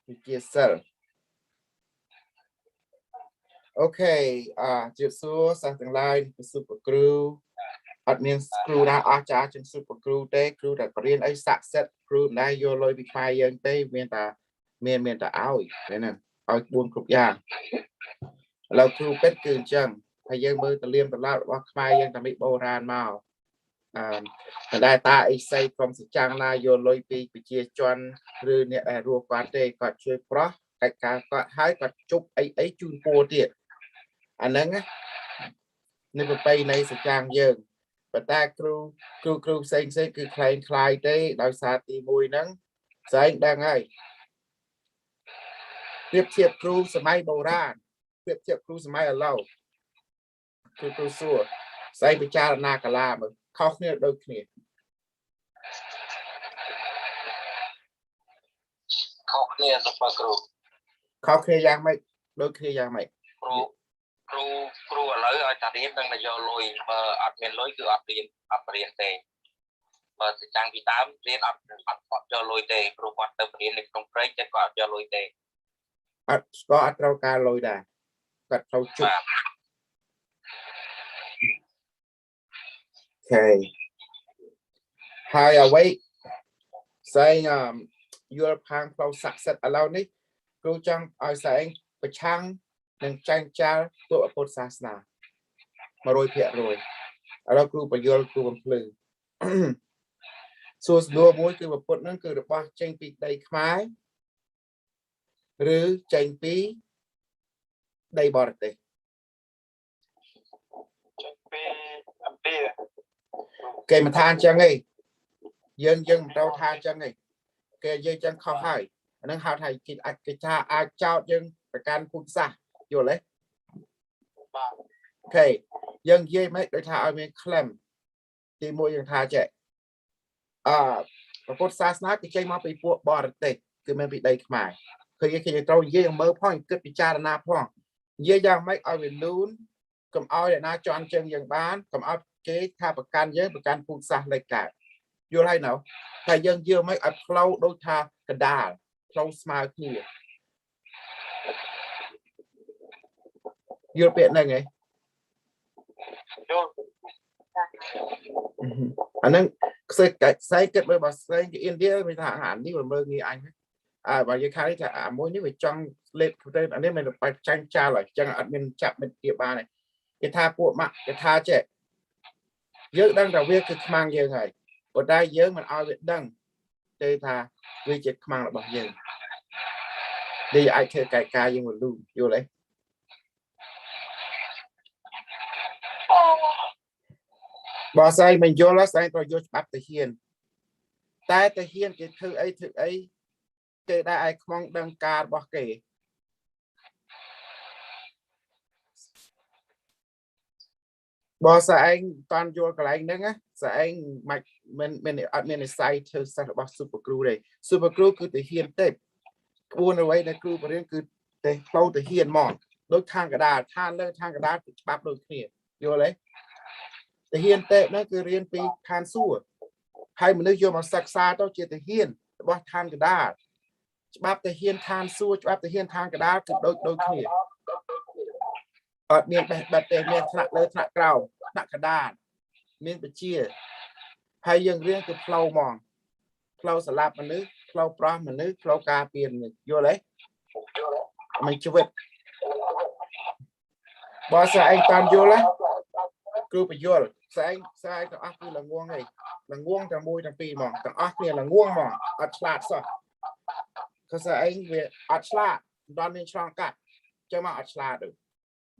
វិជាសិលអូខេជម្រាបសួរសិស្សទាំងឡាយស៊ុបគ្រូអត់មានគ្រូណាអស្ចារ្យជាងស៊ុបគ្រូទេគ្រូតែបរៀនអីស័ក្តិសិទ្ធគ្រូមិនដែលយកលុយពីខ្មែរយើងទេមានតែឲ្យណាឲ្យ4គ្រប់យ៉ាងឥឡូវគ្រូពេទ្យគឺអញ្ចឹងហើយយើងមើលតលៀមតឡោរបស់ខ្មែរយើងតែមីបូរាណមកតែតាអេសីក្រុមសច្ចាំងណាយកលុយពីប្រជាជនឬអ្នកដែលរស់គាត់ទេគាត់ជួយប្រោះកិច្ចការគាត់ហើយគាត់ជប់អីជូនពូទៀតអាហ្នឹងនៅប្រពៃណីសច្ចាំងយើងប៉ុន្តែគ្រូផ្សេងគឺคล้ายคล้ายទេដោយសារទី1ហ្នឹងស្អែកដឹងហើយប្រៀបធៀបគ្រូសម័យបុរាណប្រៀបធៀបគ្រូសម័យឥឡូវគឺគ្រូសួរស្អែកពិចារណាកាលាមើលខុសគ្នាដូចគ្នាខុសគ្នាសពគ្រូខុសគ្នាយ៉ាងម៉េចដូចគ្នាយ៉ាងម៉េចគ្រូឥឡូវឲ្យតារៀនដឹងតែយកលុយបើអត់មានលុយគឺអត់រៀនទេបើសច្ចាំងពីដើមរៀនអត់យកលុយទេគ្រូគាត់ទៅរៀននៅក្នុងព្រៃតែគាត់អត់យកលុយទេអត់ត្រូវការលុយដែរគាត់ត្រូវជប់អូខេហើយអ្វីស្អែកយល់ផាងផ្លូវស័ក្តិសិទ្ធឥឡូវនេះគ្រូចង់ឲ្យស្អែកប្រឆាំងនឹងចាញ់ចាល់ពួកពុទ្ធសាសនា 100% ឥឡូវគ្រូបញ្យល់គ្រូបំភ្លឺសួរសំណួរមួយគឺពុទ្ធហ្នឹងគឺរបស់ចេញពីដីខ្មែរឬចេញពីដីបរទេសចេញពីឥណ្ឌាគេមិនថាអញ្ចឹងទេយើងមិនត្រូវថាអញ្ចឹងទេគេនិយាយអញ្ចឹងខុសហើយអាហ្នឹងហៅថាគេថាអាចចោតយើងប្រកាន់ពុទ្ធសាសនាយល់ទេបាទអូខេយើងនិយាយមិនដូចថាឲ្យមានក្លឹមទី1យើងថាចេះពុទ្ធសាសនាគឺចេញមកពីពួកបរទេសគឺមានពីដីខ្មែរឃើញគេត្រូវនិយាយឲ្យមើលផងគិតពិចារណាផងនិយាយយ៉ាងម៉េចឲ្យវាលូនកុំឲ្យអ្នកណាជន់ជើងយើងបានកុំឲ្យគេថាប្រកាន់យើងប្រកាន់ពុទ្ធសាសនាលេចកើតយល់ហើយនៅតែយើងយល់មិនឲ្យផ្លូវដូចថាកដាលផ្លូវស្មើគ្នាយល់ពាក្យហ្នឹងហ៎យល់អាហ្នឹងខ្សែស្អែកគិតមើលបើស្អែកគេឥណ្ឌាវាថាអានេះវាមើលងាយអញបើយើងខាងនេះថាអាមួយនេះវាចង់លេបទៅអានេះមិនបាច់ចាញ់ចាល់ហើយអញ្ចឹងអត់មានចាប់មិត្តភាពបានទេគេថាពួកម៉ាក់គេថាចេះយើងដឹងថាវាគឺខ្មាំងយើងហើយប៉ុន្តែយើងមិនឲ្យវាដឹងទេថាវាជាខ្មាំងរបស់យើងដែលអាចធ្វើកិច្ចការយើងមិនលូយល់ទេបើស្អែកមិនយល់ស្អែកត្រូវយកច្បាប់ទៅហ៊ានតែទៅហ៊ានគេធ្វើអីគេដែរឲ្យខ្មងដឹងការរបស់គេបើស្អែកតាន់យល់កន្លែងហ្នឹងស្អែកមិនអត់មាននិស័យធ្វើសិស្សរបស់ស៊ុបគ្រូទេស៊ុបគ្រូគឺទៅហ៊ានទេក្បួនអ្វីដែលគ្រូបរៀនគឺទៅផ្លូវទៅហ៊ានមកដូចខាងកដាលឋានលើខាងកដាលគឺច្បាប់ដូចគ្នាយល់ទេទៅហ៊ានទេនោះគឺរៀនពីឋានសួគ៌ហើយមនុស្សយកមកសិក្សាទៅជាទៅហ៊ានរបស់ឋានកដាលច្បាប់ទៅហ៊ានឋានសួគ៌ច្បាប់ទៅហ៊ានឋានកដាលគឺដូចគ្នាអត់មានបេះបិទទេមានថ្នាក់លើថ្នាក់ក្រោមថ្នាក់កដាលមានបជាហើយយើងរៀនគឺផ្លូវហ្មងផ្លូវសម្រាប់មនុស្សផ្លូវប្រោះមនុស្សផ្លូវការពារមនុស្សយល់ទេមិនជីវិតបើស្អែកតាមយល់គ្រូបញ្យល់ស្អែកទាំងអស់គឺល្ងងហើយល្ងងតែមួយទាំងពីរហ្មងទាំងអស់គ្នាល្ងងហ្មងអត់ឆ្លាតសោះគឺស្អែកវាអត់ឆ្លាតមិនដល់មានឆ្លងកាត់ចឹងមកអត់ឆ្លាតទេ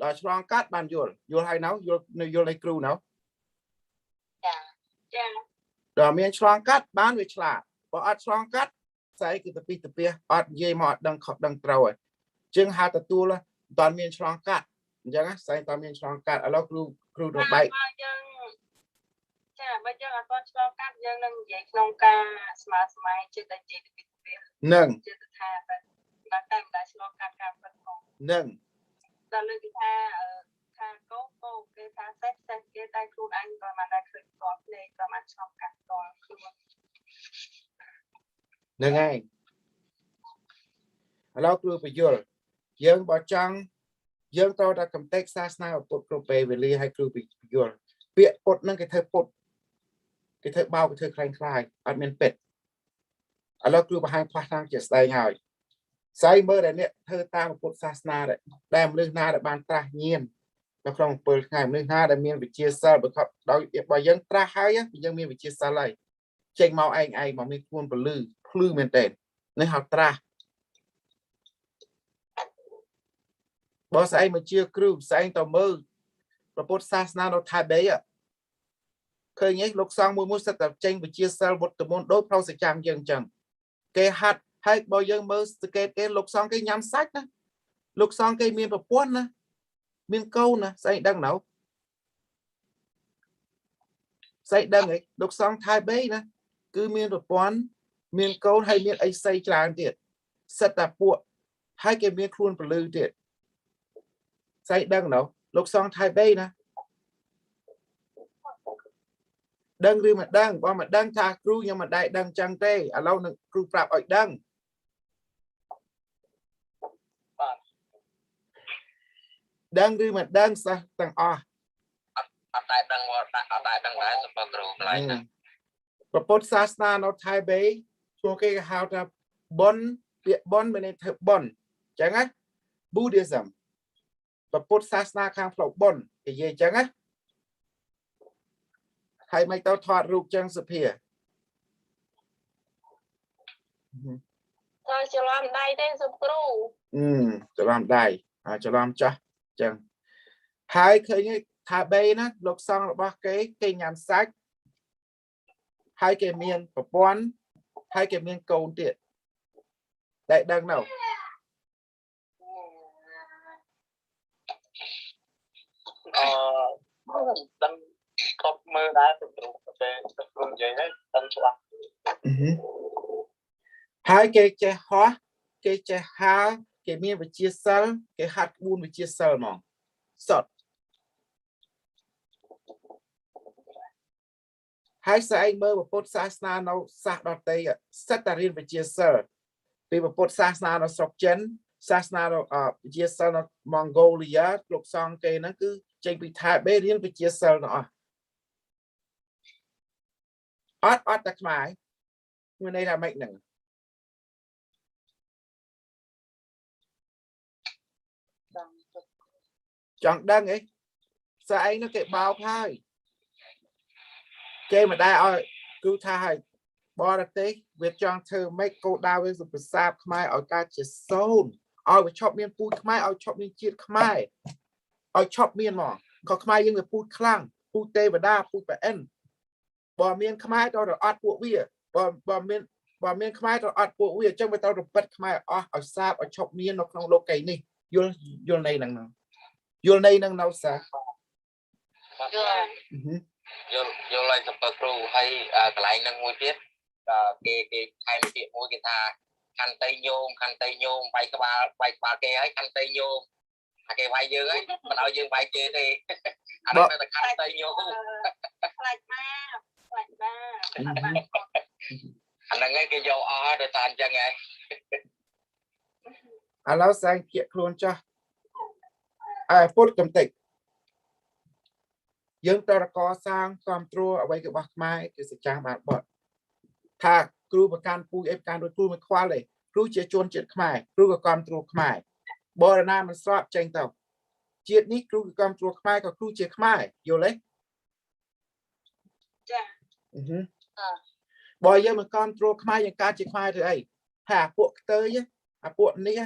ដល់ឆ្លងកាត់បានយល់ហើយនៅយល់ឲ្យគ្រូនៅចាដល់មានឆ្លងកាត់បានវាឆ្លាតបើអត់ឆ្លងកាត់ស្អែកគឺទៅពីទៅអត់និយាយមកអត់ដឹងខុសដឹងត្រូវហើយជាងហៅទទួលដល់មានឆ្លងកាត់អញ្ចឹងស្អែកតមានឆ្លងកាត់ឥឡូវគ្រូទៅបែកយើងចាបើយើងអត់ទាន់ឆ្លងកាត់យើងនឹងនិយាយក្នុងការស្មើស្មៃចិត្តតែនិយាយទៅពីនឹងចិត្តថាតែតែមិនដែលឆ្លងកាត់ការពិតផងនឹងដល់លើគេថាកោគេថាសេះគេតែខ្លួនអញក៏មិនដែលឃើញផ្ទាល់ភ្នែកក៏មិនឆ្លងកាត់ផ្ទាល់ខ្លួនហ្នឹងហើយ ឥឡូវគ្រូបញ្យល់យើងបើចង់យើងត្រូវតែកំទេចសាសនាពុទ្ធគ្រប់ពេលវេលាឲ្យគ្រូបញ្យល់ពាក្យពុទ្ធហ្នឹងគេធ្វើពុទ្ធគេធ្វើបោកគេធ្វើคล้ายអត់មានពេទ្យឥឡូវគ្រូបង្ហាញផ្លាស់តាមជាស្ដែងហើយស្អីមើលតែអ្នកធ្វើតាមពុទ្ធសាសនាដែលមនុស្សណាដែលបានត្រាស់ញៀននៅក្នុង7ថ្ងៃមនុស្សណាដែលមានវិជាសិលដោយបើយើងត្រាស់ហើយយើងមានវិជាសិលហើយចេញមកឯងមកមានខ្លួនពលឺភ្លឺមែនតើនេះហៅត្រាស់បើស្អីមកជាគ្រូស្អីទៅមើលព្រះពុទ្ធសាសនានៅថៃបេឃើញឯងលោកសង្ឃមួយសិតតែចេញវិជាសិលវត្តមន្តដូចផ្លូវសច្ចាំយើងអញ្ចឹងគេហាត់ហើយបើយើងមើលសង្កេតគេលោកសង្ឃគេញ៉ាំសាច់ណាលោកសង្ឃគេមានប្រពន្ធណាមានកូនណាស្អីដឹងណៅស្អីដឹងឯងលោកសង្ឃថៃបេណាគឺមានប្រពន្ធមានកូនហើយមានអីសីច្រើនទៀតសិតតែពួកហើយគេមានខ្លួនពលឺទៀតស្អីដឹងណៅលោកសង្ឃថៃបេណាដឹងឬមិនដឹងបើមិនដឹងថាគ្រូខ្ញុំមិនដែរដឹងចឹងទេឥឡូវនឹងគ្រូប្រាប់ឲ្យដឹងដឹងឬមិនដឹងសិស្សទាំងអស់អត់តែដឹងអត់តែដឹងដែរសុភគ្រូកន្លែងហ្នឹងព្រះពុទ្ធសាសនានៅថៃបេឈ្មោះគេហៅថាបុណ្យពាក្យបុណ្យមានន័យថាបុណ្យអញ្ចឹងណា Buddhism ព្រះពុទ្ធសាសនាខាងផ្លូវបុណ្យនិយាយអញ្ចឹងណាហើយមិនទៅថតរូបចឹងសុភាតើច្រឡំដៃទេសុភគ្រូច្រឡំដៃច្រឡំចាស់ចឹងហើយឃើញថាបេណាលោកសង្ឃរបស់គេញ៉ាំសាច់ហើយគេមានប្រពន្ធហើយគេមានកូនទៀតតែដឹងនៅដឹងខប់មើលដែរទៅគ្រូទៅគ្រូនិយាយហ្នឹងដឹងច្បាស់ហើយគេចេះហោះគេចេះហើរគេមានវិជាសិលគេហាត់ក្បួនវិជាសិលហ្មងសុទ្ធហើយស្អែកមើលពុទ្ធសាសនានៅសាសដតេសិតតែរៀនវិជាសិលពីពុទ្ធសាសនានៅស្រុកចិនសាសនានៅវិជាសិលនៅម៉ុងហ្គោលីយ៉ាលោកសង្ឃគេហ្នឹងគឺចេញពីថៃបេរៀនវិជាសិលទាំងអស់អត់តែខ្មែរមានន័យថាម៉េចហ្នឹងចង់ដឹងអីស្អែកនោះគេបោកហើយគេមិនដែរឲ្យគ្រូថាឲ្យបរទេសវាចង់ធ្វើម៉េចគោលដៅវាសុភាសាខ្មែរឲ្យកើតជាសូន្យឲ្យវាឈប់មានពូជខ្មែរឲ្យឈប់មានជាតិខ្មែរឲ្យឈប់មានហ្មងក៏ខ្មែរយើងវាពូជខ្លាំងពូជទេវតាពូជប្រអិនបើមានខ្មែរទៅអត់ពួកវាបើមានខ្មែរទៅអត់ពួកវាអញ្ចឹងវាទៅរពិតខ្មែរអស់ឲ្យសាបឲ្យឈប់មាននៅក្នុងលោកីនេះយល់ន័យហ្នឹងយល់ន័យហ្នឹងនៅសាយល់ឲ្យសុភគ្រូហើយកន្លែងហ្នឹងមួយទៀតគេថែមទៀតមួយគេថាខន្តីញោមបាយក្បាលគេហើយខន្តីញោមគេវាយយើងហើយមិនឲ្យយើងវាយគេទេអានេះតែខន្តីញោមខ្លាចមកអាហ្នឹងឯងគេយកអស់ទៅតាមអញ្ចឹងឯងឥឡូវសែងគៀកខ្លួនចាស់ពុទ្ធកំតិចយើងតរកសាងគ្រប់គ្រងអ្វីរបស់ខ្មែរគឺសច្ចាបានបត់ថាគ្រូប្រកាន់ពូជអីប្រកាន់ដូចគ្រូមិនខ្វល់ទេគ្រូជាជនជាតិខ្មែរគ្រូក៏គ្រប់គ្រងខ្មែរបរណាមិនស្របចេញទៅជាតិនេះគ្រូក៏គ្រប់គ្រងខ្មែរក៏គ្រូជាខ្មែរយល់ទេចាបើយើងមិនគ្រប់គ្រងខ្មែរយើងកើតជាខ្មែរទៅអីថាពួកខ្ទើយពួកនេះ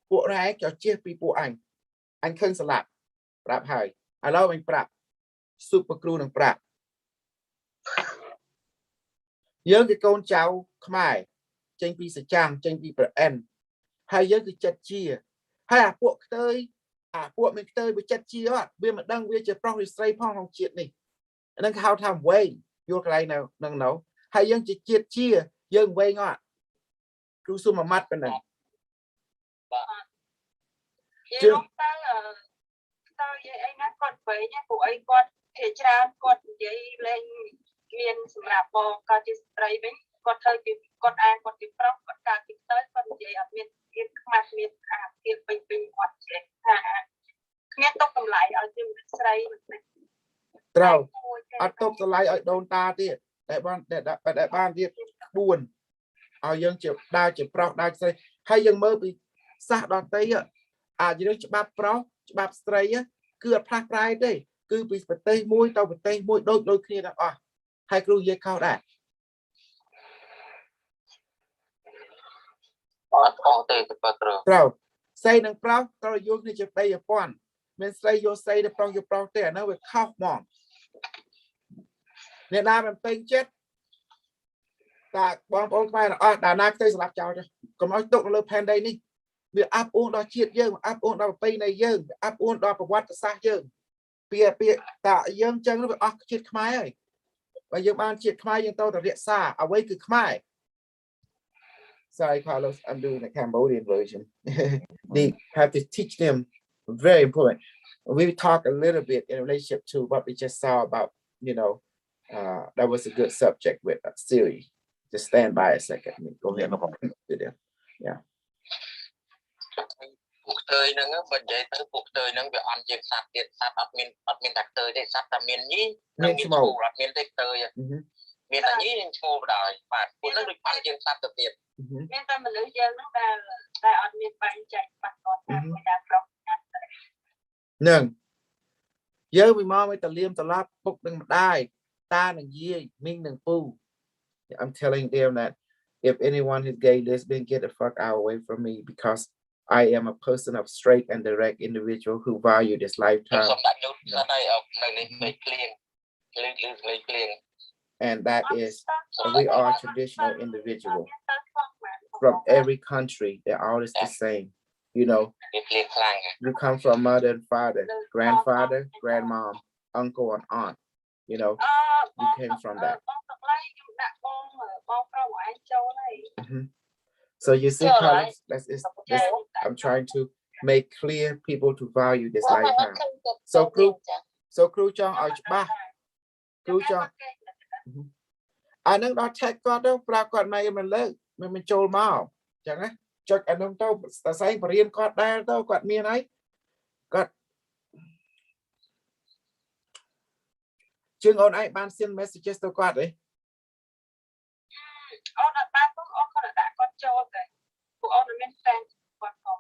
ពួករ៉ែក៏ជិះពីពួកអញឃើញស្លាប់ប្រាប់ហើយឥឡូវអញប្រាប់ស៊ុបគ្រូនឹងប្រាប់យើងគឺកូនចៅខ្មែរចេញពីសច្ចាំចេញពីប្រអិនហើយយើងគឺចិត្តជាហើយអាពួកខ្ទើយពួកមានខ្ទើយវាចិត្តជាអត់វាមិនដឹងវាជាប្រុសឬស្រីផងក្នុងជាតិនេះហ្នឹងគេហៅថាវែងយល់កន្លែងហ្នឹងនៅហើយយើងជាជាតិជាយើងវែងអត់គ្រូសុំមួយម៉ាត់ប៉ុណ្ណឹងជឿទៅនិយាយអីណាគាត់វែងពួកអីគាត់ភាច្រើនគាត់និយាយលេងមានសម្រាប់បងគាត់ជាស្ត្រីវិញគាត់ធ្វើជាគាត់អានគាត់ជាប្រុសគាត់កើតពីទៅគាត់និយាយអត់មានភាពខ្មាស់មាន trâu ở top từ lại ở đồn ta đi để ban đi buồn ở dân chịu đa chịu pro đa xây hay dân mơ bị sát đòn tây à chỉ được bắp pro bắp stray á cứ plug right đây cứ bị tây mũi tàu bị tây mũi đôi khi là hai kêu dây cao đã trâu xây năng pro trâu vô như chụp đây ở quan mình xây được pro thế nó bị khóc mòn nên là mình tên chết ta bóng bay là đà na xây sập chào cho còn nói tụng là pen đây đi việc áp uống đó chiết dương áp uống đó tây này dương áp uống đó của quát xa dương bia tạ dương chân nó bị chiết khai ấy và dương ban chiết khai dương tao từ địa xa ở với cứ khai sorry Carlos I'm doing the Cambodian version they have to teach them very important we talk a little bit in relationship to what we just saw about you know that was a good subject with Siri just stand by a second go ahead yeah cuộc chơi nó mình dạy tới cuộc chơi nó bị ăn chìm sạt điện sạt admin đặt chơi để sạt admin nhí miền màu admin đặt chơi miền là nhí màu đời và cuốn nó được ăn chìm sạt được tiền miền ta mình lấy dân nó là admin bay chạy bắt con ta người ta pro nâng giờ mình mò mấy tờ liêm tờ lát bốc đừng đai ta đừng dê minh đừng phu I'm telling them that if anyone is gay lesbian get the fuck out away from me because I am a person of straight and direct individual who value this lifetime. And that is, we are traditional individuals from every country. They're all the same. You know, you come from mother and father, grandfather, grandmom, uncle and aunt. You know, you came from that. So you see, Carlos, I'm trying to make clear people to value this lifetime. So Kru Chong ở ba, Kru Chong. Anh đang đó check con đâu, ra con này mình trôi máu, chẳng á, cho anh ông tao, ta say và riêng con đa tao con miền ấy, con. Chương ôn ấy ban xin messages tao con đấy. Ôn là ban cũng ôn con đã con trôi rồi, của ôn là men fan con không.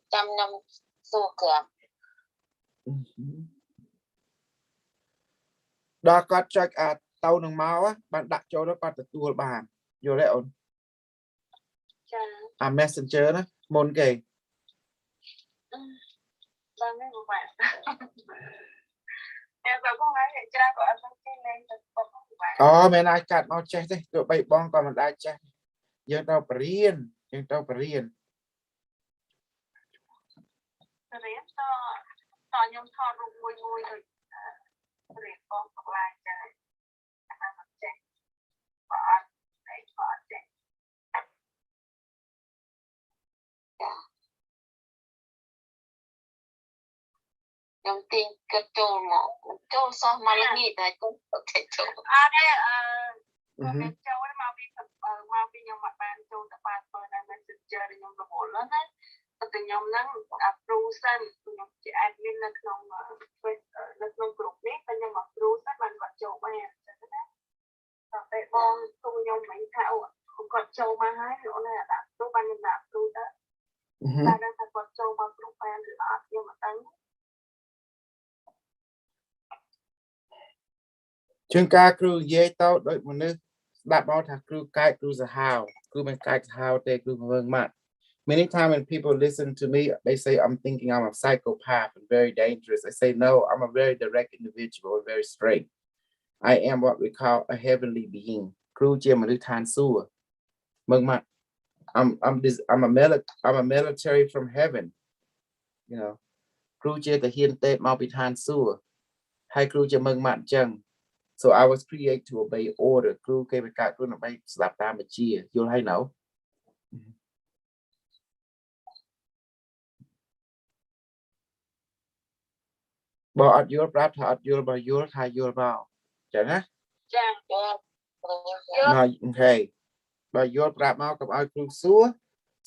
Trăm năm xưa cửa. Đó có check tàu nâng máu á, bạn đặt cho nó con từ tua bàn, vô lại ôn. Messenger đó, môn kì. Vâng, đấy một bạn. Em có không nói hiện ra của em trên lên được không? Mẹ này chặt mau chết đi, tụi bay bong còn mình đã chết. Giờ tao riêng. Riêng to nhung thon rụng mùi rồi. Riêng con học lại chơi. Ăn mặc chết. Bỏ chết. Đồng tiền cái châu sao mà lại nghĩ tới cũng có thể châu. Đây cái châu ấy mau đi nhau mặt bàn châu tập bàn rồi này mình sẽ chơi đi nhau đồ lớn đấy. Từ nhau nắng approval từ nhau chỉ admin là không group này từ nhau approval bạn gọi châu mà rồi để bon cùng nhau mấy thảo không còn châu mà hai nữa này là tôi ban nhân đạt tôi đó. Ta đang thật còn châu mà group ban thì nhưng mà tăng chương ca Kru dê tao đợi một nước đặt bao thằng Kru cái Kru là how Kru bên cái how tê Kru vâng mặt. Many times when people listen to me, they say I'm thinking I'm a psychopath and very dangerous. I say no, I'm a very direct individual, very straight. I am what we call a heavenly being. Kru chia một nước than xua. Mừng mặt. I'm a military from heaven. You know. Kru chia cái hiên tê mau bị than xua. Hai Kru chia mừng mặt chăng. So I was created to obey order. Kru kê với cả Kru nó bay slap ta mà chia. You'll hay know. Bỏ ở dưới bát ở dưới bao dưới thay dưới bao. Chẳng á? Chẳng. Nói okay. Bao dưới bát mau cầm ai Kru xua.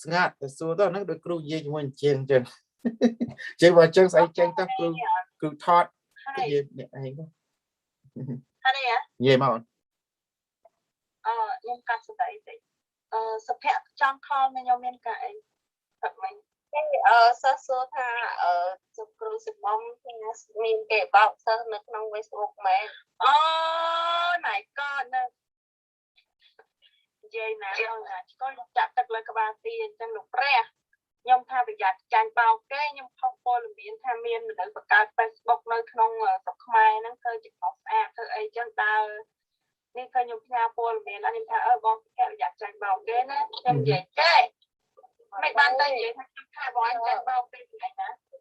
Ngạt xua đó nó được Kru dê cho mình chiên chân. chơi vào chân say chân ta cứ thọt cái gì nè anh có gì mà nhưng cả sự đấy thì sập hẹp trong con nên nhau miên cái thật mình sơ sơ tha chụp cruise sụp bom miên kể bảo sơ nó trong Facebook mẹ này con nè dây nè có chặt tật lên các bạn tiền trong lục re nhung tha bị giặt chanh bao cái nhung không coi là miên tham miên mình được bật Facebook nơi trong sập mai nó khơi chụp học khơi ấy chân ta nên khơi nhung tha coi miên là nhung tha bom cái giặt chanh bao cái nè nhung vậy cái mấy bạn tay vậy tha bom chanh bao cái này nè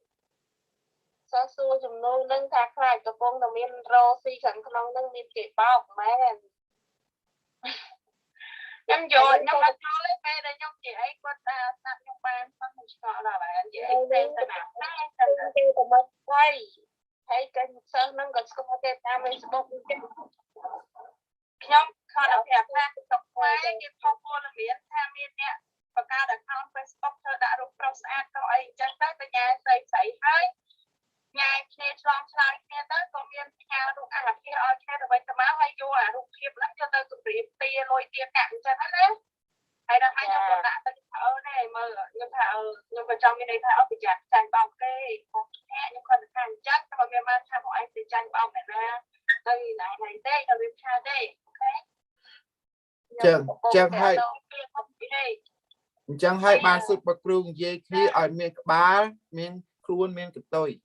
sơ xua chùm nuôi nâng thạc lại cái phong đồng miên rô si khẩn không nâng miên kể bao mẹ nhưng rồi nhưng mà cho lấy về để nhung chị ấy có tặng nhung ban xong mình cho là bạn chị ấy xem thế nào hai tên kia của mình quay thấy kênh sơn nâng gần không có ta mình Facebook nhung không được đẹp ha tập quay cái phong cô là miễn tham miên nè và ca đã account Facebook thôi đã rút pro ad câu ấy chân tới bên nhà xây hơi nhà kia trong sáng kia tới công viên nhà rút ăn kia ở kia rồi bây giờ má hay vô rút kịp lắm cho tôi tụi tia lôi tia cạn cho nó đấy hay là hai nhung đã tới thở này mà nhưng mà trong cái này thở bị chặt chanh bao cái nhưng còn càng chắc mà người mà tham hỏi thì chanh bao này nè đây này đây là việc cha đây chẳng hay ban sụp bạc rung dây khi ở miền ba miền khuôn miền cực tôi.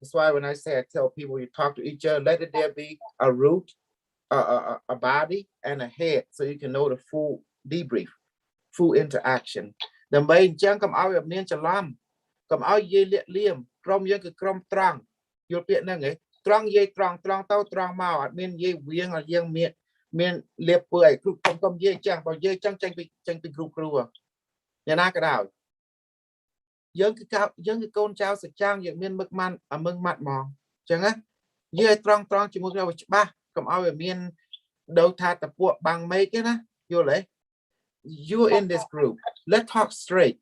That's why when I say I tell people you talk to each other, let it there be a root, a body, and a head, so you can know the full debrief, full interaction. The main chẳng cầm áo miền chả lam, cầm áo dây liệm, krom dân cái krom trăng, you'll be nè nghe, trăng dây trăng tao trăng màu, miền dây viếng ở dân miền liệp bưởi, cầm dây chẳng bao dây chẳng bị kru à, nhà na cái nào. Dân cái con trao sẽ trang những miền mực man ở mương mặt mòn chẳng á dây trăng chỉ một đầu ba cầm ao ở miền đầu tha tập bộ bằng mấy cái đó vô lấy you're in this group let's talk straight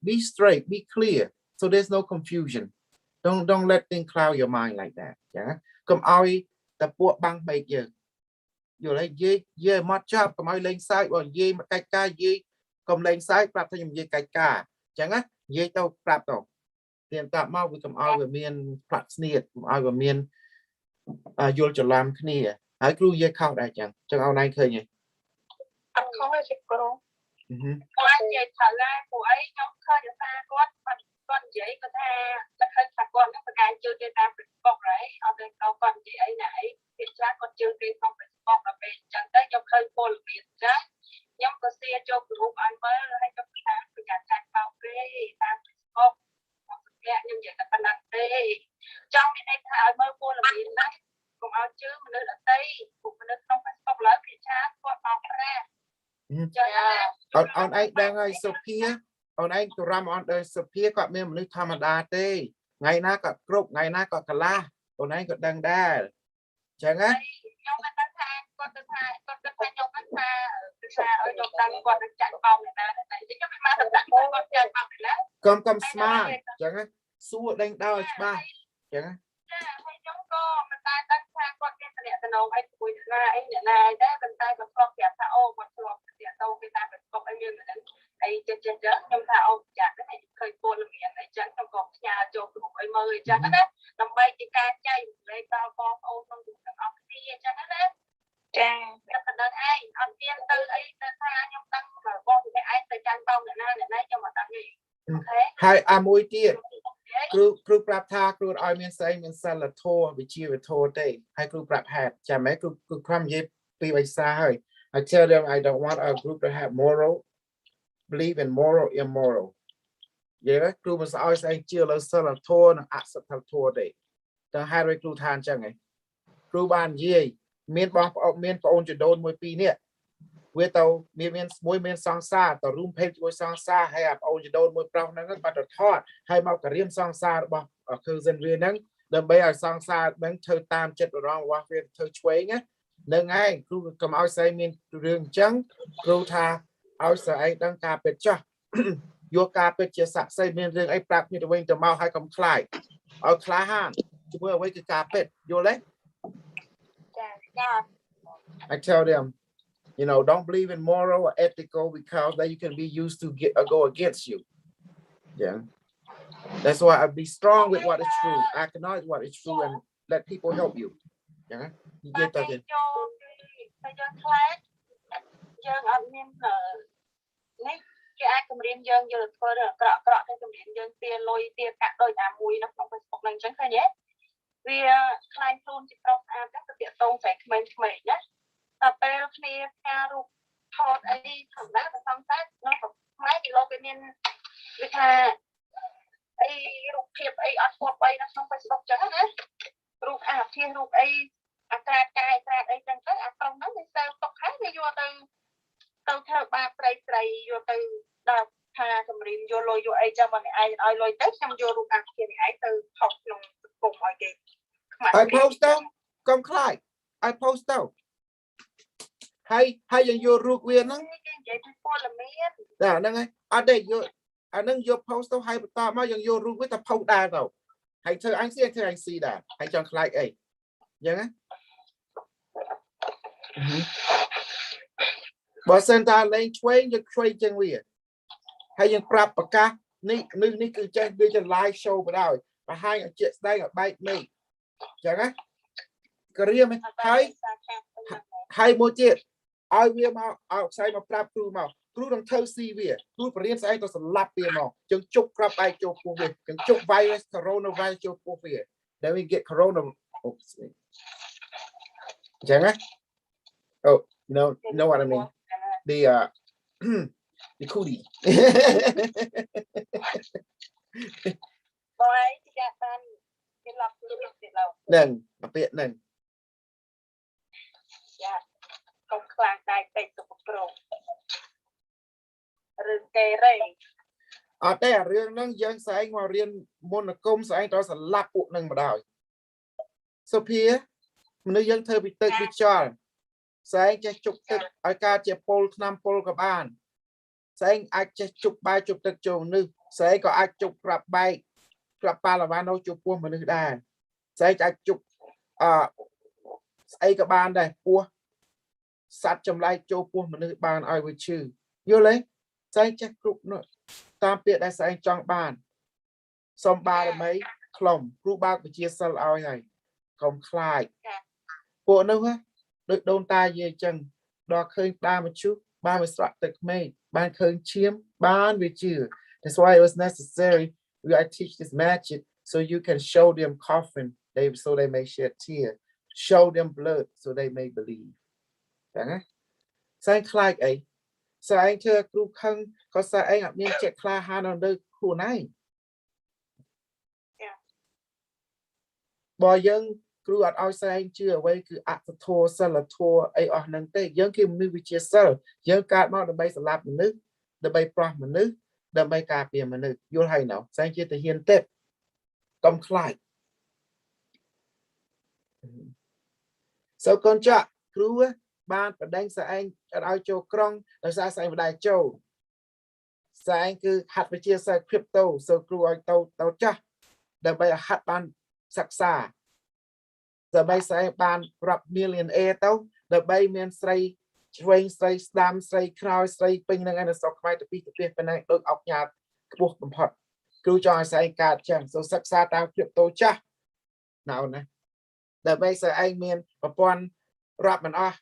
be clear so there's no confusion don't let things cloud your mind like that chẳng á cầm ao tập bộ bằng mấy giờ vô lấy dây mót chắp cầm ao lên sai còn dây mà cài ca dây cầm lên sai bắt thay dây cài ca chẳng á dây tao bắt tao tiền tạm mau với cầm ao về miền Phật Niết ao về miền vô cho làm cái này hãy cứ dây khao đại chẳng trong ao này khơi nhỉ anh không phải chụp cô của anh vậy thở ra của ấy nhóm khơi cho ta con dễ có tha là khơi thật con nó phải chưa trên ta phải bọc đấy ở đây con chị ấy này thì ra con chưa trên không phải bọc là về chẳng tới trong khơi cô là biển trái nhóm có xe cho group anh mới hay cho ta phải trả chặt vào cái ta phải bọc nhưng vậy là phần tê trong cái này thả mơ cô là biển đấy cùng áo chứ mình nước ở tây cùng mình nước không phải bọc lớn thì cha con bọc ra on anh đang ngay Sophia on anh tụi ram on đời Sophia có mình nước tham đa tê ngày na có group ngày na có cala on anh có đang đa chẳng á nhông anh đang tha con đang nhông anh tha ở trong đang còn đang chạy vòng này chứ cho mà thật sự con chạy vòng này lá cầm smart chẳng á xua đánh đau ba chẳng á hay giống cô mình ta đang tha con cái này là nó ai tuổi này này đó mình ta còn con kẹt thà ô còn con kẹt đâu người ta phải con anh như là đây trên nhưng thà ô chả cái này khơi cô là miệng này chẳng trong còn nhà cho của ấy mời chẳng đó làm bay chỉ ca chay đây tao con ô không được học đi chẳng đó chàng cái đơn ai ông tiên tư ấy tha nhung tăng mà con thì ai tới chăn tao này này cho mà tặng gì hai môi tiền kru prap tha kru ai miền say miền sa là thô bị chia về thô đây hai kru prap hạt chả mấy kru khăm dễ bị bay xa hơi I tell them I don't want our group to have moral believe in moral immoral vậy đó kru mà sao say chia là sa là thô là ác sát thật thô đây ta hai đôi kru than chẳng này kru ban gì miền ôn chỉ đôn mỗi pi nè với tàu miền song sa tàu room page với song sa hay ôn chỉ đôn mỗi prong năng bắt đầu thoát hay mau cả riêng song sa bao ở khu dân riêng năng đâm bây giờ song sa đang thơ tam chất rong qua phía thơ chuối nhé nâng ai kru cầm áo say miền riêng trắng kru tha áo say đang cà pet cho យកការពិតជាស័ក្តិសិទ្ធិមានរឿងអីប្រាប់គ្នាទៅវិញទៅមកហើយកុំខ្លាចឲ្យក្លាហានជាមួយអ្វីគឺការពិតយល់ទេ I tell them you know don't believe in moral or ethical because then you can be used to go against you yeah that's why I be strong with what is true acknowledge what is true and let people help you yeah និយាយទៅទៀតយើងខ្លាចយើងអត់មាននេះគេអាចគម្រាមយើងយកទៅធ្វើរឿងអាក្រក់ទៅគម្រាមយើងទាលុយទាកាក់ដូចអាមួយនៅក្នុង Facebook ហ្នឹងអញ្ចឹងឃើញទេវាខ្លាញ់ខ្លួនជាប្រុសស្អាតទៅតាក់ទងស្រីក្មេងៗណាតែពេលគ្នាការរូបថតអីធម្មតាទៅសំតែនៅខ្មែរគេលោកគេមានវាថាអីរូបភាពអីអត់ស្គាល់អីនៅក្នុង Facebook អញ្ចឹងណារូបអាភាសរូបអីអាក្រាតកាយក្រាតអីចឹងទៅអាក្រុមហ្នឹងវាសើទុកហើយវាយកទៅធ្វើបាបស្រីយកទៅដល់ថាសម្រៀងយកលុយយកអីចាំមកឯងឲ្យលុយទៅខ្ញុំយករូបអាភាសនេះឯងទៅថតក្នុងសង្គមឲ្យគេI post ទៅកុំខ្លាច I post ទៅហើយយើងយករូបវាហ្នឹងគេនិយាយពីព័ត៌មានហ្នឹងហើយអត់ទេយកអាហ្នឹងយក post ទៅហើយបន្តមកយើងយករូបវាទៅ post ដែរទៅហើយធ្វើអញស៊ីធ្វើអញស៊ីដែរហើយចង់ខ្លាចអីអញ្ចឹងណាបើសិនតាលេងឆ្វេងយើងឆ្វេងជាងវាហើយយើងប្រាប់ប្រកាសនេះគឺចេះវាជា live show បណ្ដោយបង្ហាញឲ្យជាក់ស្ដែងឲ្យបែកមេឃអញ្ចឹងណាក្រៀមហើយមួយទៀតឲ្យវាមកឲ្យខ្សែមកប្រាប់គ្រូមកគ្រូនឹងធ្វើស៊ីវាគ្រូបរៀនស្អីទៅសម្លាប់វាមកចឹងជប់ក្របបែកចូលពោះវាចឹងជប់ virus coronavirus ចូលពោះវា then we get corona ចឹងណា oh you know what I mean the cootie បងឯងចាក់បានគេឡប់ខ្លួនទៀតឡើយហ្នឹងអាពាក្យហ្នឹងចាកុំខ្លាំងតែពេកទៅប្រងរឿងគេរេអត់ទេអារឿងហ្នឹងយើងស្អែកមករៀនមន្តអាគមស្អែកដល់សម្លាប់ពួកហ្នឹងម្ដងសុភាមនុស្សយើងធ្វើពីទឹកពីខ្យល់ស្អែកចេះជប់ទឹកឲ្យការជាពលឆ្នាំពលក៏បានស្អែកអាចចេះជប់បាយជប់ទឹកចូលមនុស្សស្អែកក៏អាចជប់ក្រាប់បែកក្រាប់ប៉ាឡាវ៉ាណូចូលពោះមនុស្សដែរស្អែកអាចជប់ស្អីក៏បានដែរពោះសត្វចម្លែកចូលពោះមនុស្សបានឲ្យវាឈឺយល់ទេស្អែកចេះគ្រប់នោះតាមពាក្យដែលស្អែកចង់បានសុំបារមីខ្លុំគ្រូបើកវិជាសិលឲ្យហើយកុំខ្លាចពួកនោះដូចដូនតានិយាយចឹងដល់ឃើញផ្ដាមជុះបានវាស្រក់ទឹកក្មេងបានឃើញឈាមបានវាជឿ That's why it was necessary I teach this magic so you can show them coffin so they may shed tear show them blood so they may believe ចឹងណាស្អែកខ្លាចអីស្អែកធ្វើគ្រូខឹងក៏ស្អែកអត់មានចិត្តក្លាហានដល់ខ្លួនឯងបើយើងគ្រូអត់ឲ្យស្អែកជឿអ្វីគឺអត្តធម៌សិលធម៌អីអស់ហ្នឹងទេយើងគឺមនុស្សវិជាសិលយើងកើតមកដើម្បីសម្លាប់មនុស្សដើម្បីប្រោះមនុស្សដើម្បីការពារមនុស្សយល់ហើយណោះស្អែកជាទាហានទេពកុំខ្លាចសូកូនចាក់គ្រូបានបដិញស្អែកអត់ឲ្យចូលក្រុងដោយសារស្អែកមិនដែរចូលស្អែកគឺហាត់វិជាសាស្ត្រ crypto សូគ្រូឲ្យទៅចាស់ដើម្បីឲ្យហាត់បានសិក្សាដើម្បីស្អែកបានរាប់ millionaire ទៅដើម្បីមានស្រីឆ្វេងស្រីស្ដាំស្រីខ្នើយស្រីពេញនឹងឯនៅស្រុកខ្មែរទៅពីទៅពីប៉ុណ្ណឹងដូចអុកញ៉ាតខ្ពស់បំផុតគ្រូចង់ឲ្យស្អែកកើតចឹងសូសិក្សាតាម crypto ចាស់ណៅណាដើម្បីស្អែកមានប្រព័ន្ធរាប់មិនអស់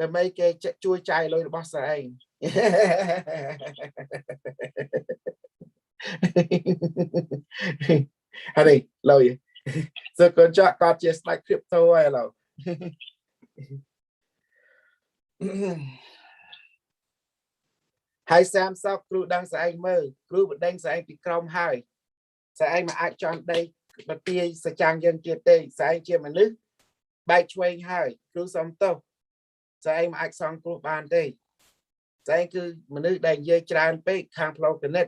ដើម្បីគេជួយចាយលុយរបស់ស្អែកហើយលុយសូកូនចាក់គាត់ជាស្ដេច crypto ហើយឥឡូវហើយសាមសោកគ្រូដឹងស្អែកមើលគ្រូបដិញស្អែកពីក្រមហើយស្អែកមិនអាចចង់ដីបទាយសចាំងយើងទៀតទេស្អែកជាមនុស្សបែកឆ្វេងហើយគ្រូសុំទោសស្អែកមិនអាចសងគ្រោះបានទេស្អែកគឺមនុស្សដែលនិយាយច្រើនពេកខាងផ្លូវគណិត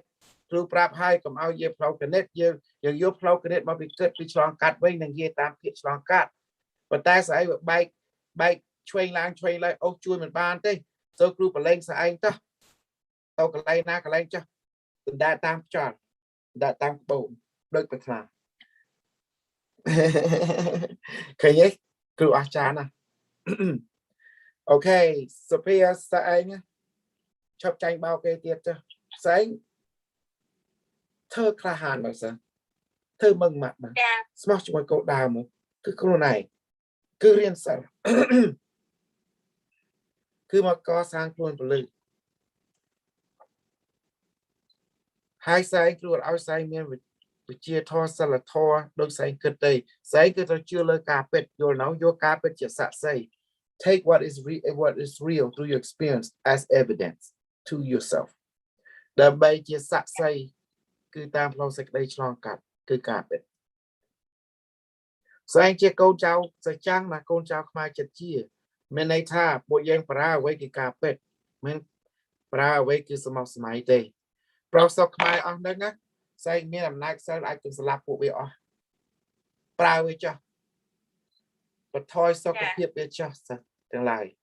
គ្រូប្រាប់ហើយកុំឲ្យនិយាយផ្លូវគណិតយើងយកផ្លូវគណិតមកពីគិតពីឆ្លងកាត់វិញនឹងនិយាយតាមពាក្យឆ្លងកាត់ប៉ុន្តែស្អែកវាបែកឆ្វេងឡើងអូសជួយមិនបានទេសូគ្រូប្រឡែងស្អែកទៅ tàu cái này na cái này cho đã tam tròn đã tam bộ đôi bật là khởi nhé cứ ăn chán à ok Sophia sẽ anh chọc tranh bao cây tiết cho sẽ thơ kha hàn mà sao thơ mừng mặt mà smart cho cậu đào một cứ câu này cứ riêng sao cứ mà có sang luôn một lần hai sai luôn áo sai miền bị chia thò sao là thò đôi sai cực đây sai cứ tôi chưa lời cà pet vô nấu vô cà pet chỉ sạ say take what is real through your experience as evidence to yourself đầm bay chia sạ say cứ tam lâu sạch đây cho cả cứ cà pet sai chia câu trao sai trang là câu trao mai chật chia mình này tha bộ giang para với cái cà pet mình para với cái sâm mai đây Prosok mai ở đây nhá, say miền Nam Nam sao lại cũng slap bộ về ở, prao với cho, và thôi sau cái việc về cho, tương lai,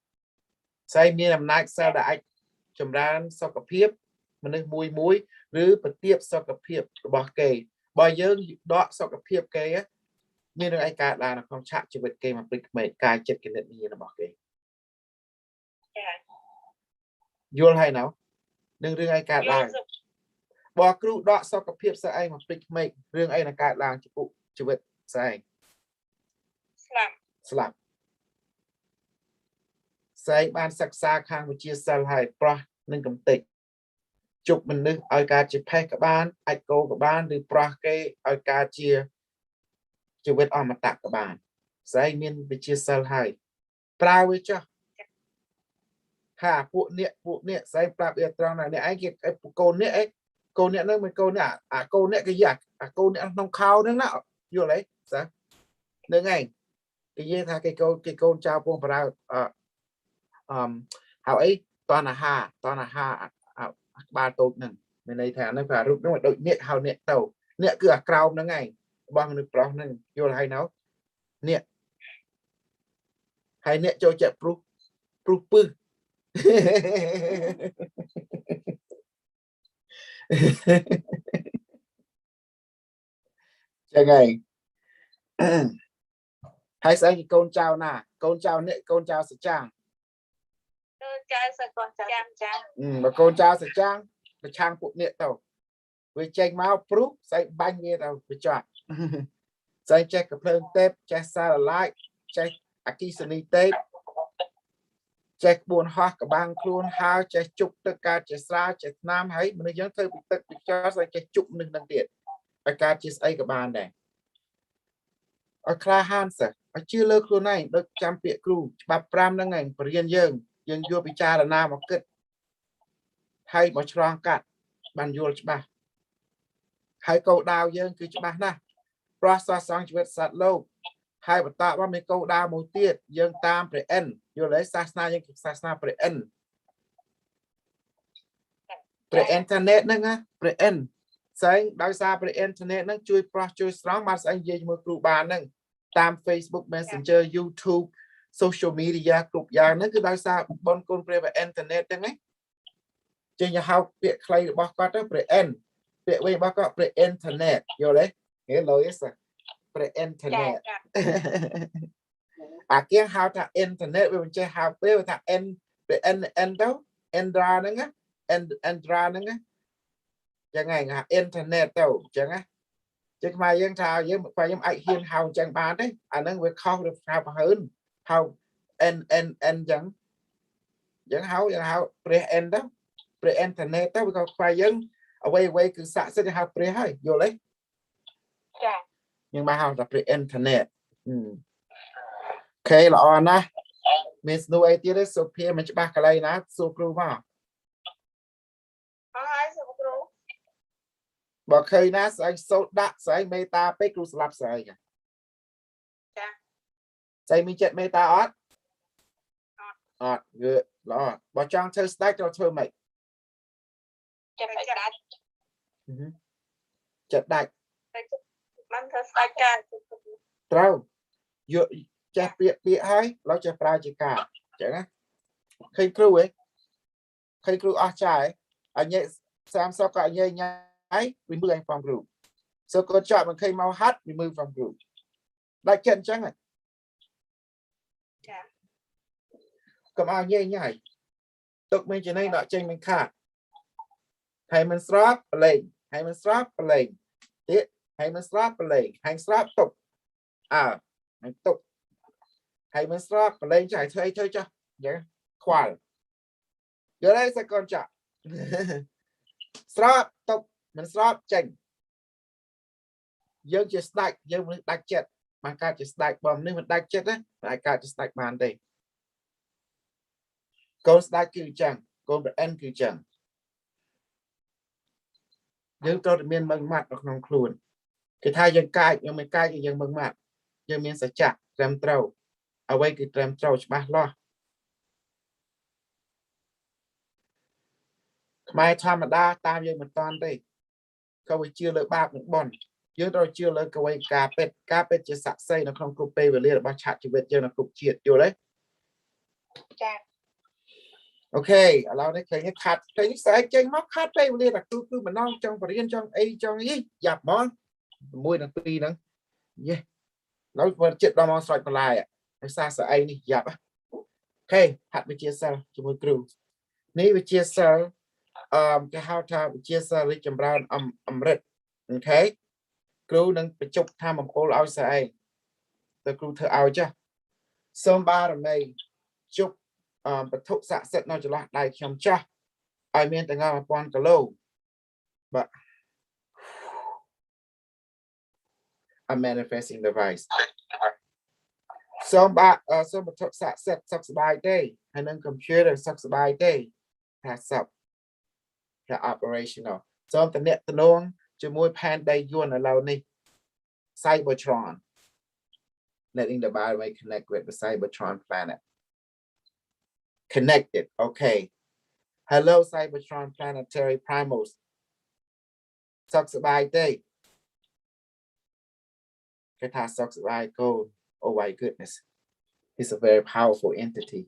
say miền Nam Nam sao lại chấm ra sau cái việc, mình được mùi mùi, rứ bật tiếp sau cái việc bỏ kề, bao giờ đó sau cái việc kề á, miền Nam cả là nó không chạm chỉ vật kề mà bị mệt cài chết cái nệm như nó bỏ kề, vô hay nào, đừng đừng ai cả là bỏ Kru đọ sau cái phiệp sẽ anh mà pick make riêng anh là cả làng chụp vụ chụp vật sai slap sai ban sắc xa khang một chia sẻ hai pro nên cầm tịnh chụp mìnhนึกឲ្យការជាផេះក្បានអាចកោក្បានឬប្រោះគេឲ្យការជាជីវិតអមតៈក្បានស្អីមានវិជាសិលហើយប្រើវាចុះហាពួកអ្នកស្អីប្រាប់វាត្រង់ណាអ្នកឯងគេកូនអ្នកឯងកូនអ្នកនឹងមិនកូនអ្នកអាកូនអ្នកគេយ៉ាអាកូនអ្នកក្នុងខោហ្នឹងណាយល់ទេសានឹងឯងគេនិយាយថាគេកូនចៅពងប្រើហៅអីតណ្ហាក្បាលតូចហ្នឹងមានន័យថាហ្នឹងប្រើរូបហ្នឹងដូចអ្នកហៅអ្នកទៅអ្នកគឺអាក្រោមហ្នឹងឯងបងនឹងប្រុសហ្នឹងយល់ហើយណោអ្នកហើយអ្នកចូលចិត្តព្រុសពឹសចឹងហើយហើយស្អីកូនចៅណាកូនចៅនេះកូនចៅសច្ចាងចៅសកូនចៅចាងបើកូនចៅសច្ចាងប្រឆាំងពួកអ្នកទៅវាចេញមកព្រុសស្អីបាញ់វាទៅវាចត់ស្អីចេះកំភ្លើងទេពចេះសារឡាយចេះអគិសនីទេពចេះក្បួនហោះក្បាំងខ្លួនហើចេះជប់ទឹកកើតចេះស្រាវចេះថ្នាំហើយមនុស្សយើងធ្វើពីទឹកពីខ្យល់ស្អីចេះជប់នឹងទៀតឲ្យកើតជាស្អីក៏បានដែរឲ្យក្លាហានសិឲ្យជឿលើខ្លួនឯងដូចចាំពាក្យគ្រូច្បាប់5ហ្នឹងឯងបរៀនយើងយកពិចារណាមកគិតហើយមកឆ្លងកាត់បានយល់ច្បាស់ហើយគោលដៅយើងគឺច្បាស់ណាស់ប្រោះសោះសងជីវិតសត្វលោកហើយបន្តមកមានគោលដៅមួយទៀតយើងតាមព្រះអិនយល់ទេសាសនាយើងគឺសាសនាព្រះអិនព្រះអ៊ីនធឺណិតហ្នឹងណាព្រះអិនស្អីដោយសារព្រះអ៊ីនធឺណិតហ្នឹងជួយប្រោះជួយស្រង់បានស្អីនិយាយជាមួយគ្រូបានហ្នឹងតាម Facebook Messenger YouTube social media គ្រប់យ៉ាងហ្នឹងគឺដោយសារបនគុណព្រះអ៊ីនធឺណិតហ្នឹងណាចេញហៅពាក្យខ្លីរបស់គាត់ទៅព្រះអិនពាក្យវិញរបស់គាត់ព្រះអ៊ីនធឺណិតយល់ទេគេលុយសោះព្រះអ៊ីនធឺណិតអាគេហៅថាអ៊ីនធឺណិតវាមិនចេះហៅពេលថាអ៊ីនព្រះអ៊ីនទៅអ៊ីនដ្រាហ្នឹងណាអ៊ីនដ្រាហ្នឹងណាចឹងហើយអ៊ីនធឺណិតទៅចឹងណាចឹងខ្មែរយើងថាយើងអាចហ៊ានហៅចឹងបានទេអាហ្នឹងវាខុសឬហៅប្រហើនហៅអ៊ីនចឹងហៅព្រះអ៊ីនទៅព្រះអ៊ីនធឺណិតទៅវាក៏ខ្មែរយើងអ្វីគឺស័ក្តិសិទ្ធិហៅព្រះហើយយល់ទេចាយើងមកហៅថាព្រះអ៊ីនធឺណិតអូខេល្អណាស់មានស្នូអីទៀតទេសុភាមិនច្បាស់កន្លែងណាសួរគ្រូមកហើយសួរគ្រូបើឃើញណាស្អីសូត្រដាក់ស្អីមេតាពេកគ្រូស្លាប់ស្អីចាស្អីមានចិត្តមេតាអត់គឺល្អបើចង់ធ្វើស្ដេចត្រូវធ្វើម៉េចចិត្តដាច់បានធ្វើស្ដេចការត្រូវយកចេះពាក្យហើយเราចេះប្រើជាការអញ្ចឹងណាឃើញគ្រូហ៎ឃើញគ្រូអស់ចាយ anh nhẹ Sam so cả nhẹ nhảy remove anh from group so con chọn mình khi mau hát remove from group đại chân chẳng này cầm ai nhẹ nhảy tục mình chỉ nên đợi trên mình khát hay mình stop lên hay mình stop lên tiếp hay mình stop lên hay stop tục à hay tục hay mình stop lên chạy thôi cho nhé khoan giờ đây sẽ con chọn stop tục mình stop chỉnh dương chỉ stack dương mình đặt chết mà cả chỉ stack bom nếu mình đặt chết đấy lại cả chỉ stack bàn đây con stack cứ chẳng con bị end cứ chẳng dương tôi miền mừng mặt ởក្នុងខ្លួនcái thay dương cai nhưng mình cai thì dương mừng mặt dương miền sẽ chặt trem trâu ở đây cái trem trâuច្បាស់លាស់ខ្មែរធម្មតាតាមយើងមិនតាន់ទេក៏វាជឿលើបាបនឹងបន់យើងត្រូវជឿលើកវីការពេទ្យជាស័ក្តិសិទ្ធិនៅក្នុងគ្រប់ពេលវេលារបស់ឆាកជីវិតយើងនៅគ្រប់ជាតិយល់ទេចាអូខេឥឡូវនេះឃើញខាត់ឃើញស្អែកចេញមកខាត់ពេលវេលាតែគឺម្ដងចង់បរៀនចង់អីចង់អីយ៉ាប់ហ្មង1និង2ហ្នឹងយេឥឡូវមើលចិត្តដល់មកស្រេចបន្លែដោយសារស្អែកនេះយ៉ាប់អូខេហាត់វិទ្យាសាស្ត្រជាមួយគ្រូនេះវិទ្យាសាស្ត្រគេហៅថាវិទ្យាសាស្ត្ររីកចម្រើនអមរិតអូខេគ្រូនឹងបញ្ចុកថាមង្គលឲ្យស្អែកទៅគ្រូធ្វើឲ្យចាសូមបារមីជប់បទុស័ក្តិសិទ្ធិនៅចន្លោះដៃខ្ញុំចាស់ឲ្យមានទាំង1000គីឡូបាទ a manifesting device សូមបទុស័ក្តិសិទ្ធិសុខសប្បាយទេហើយនឹង computer សុខសប្បាយទេថាសុខថា operational សូមតំណែងជាមួយផែនដីយួនឥឡូវនេះ Cybertron letting the body connect with the Cybertron planet connected okay hello Cybertron planetary primals សុខសប្បាយទេគេថាសុខសប្បាយកូន oh my goodness it's a very powerful entity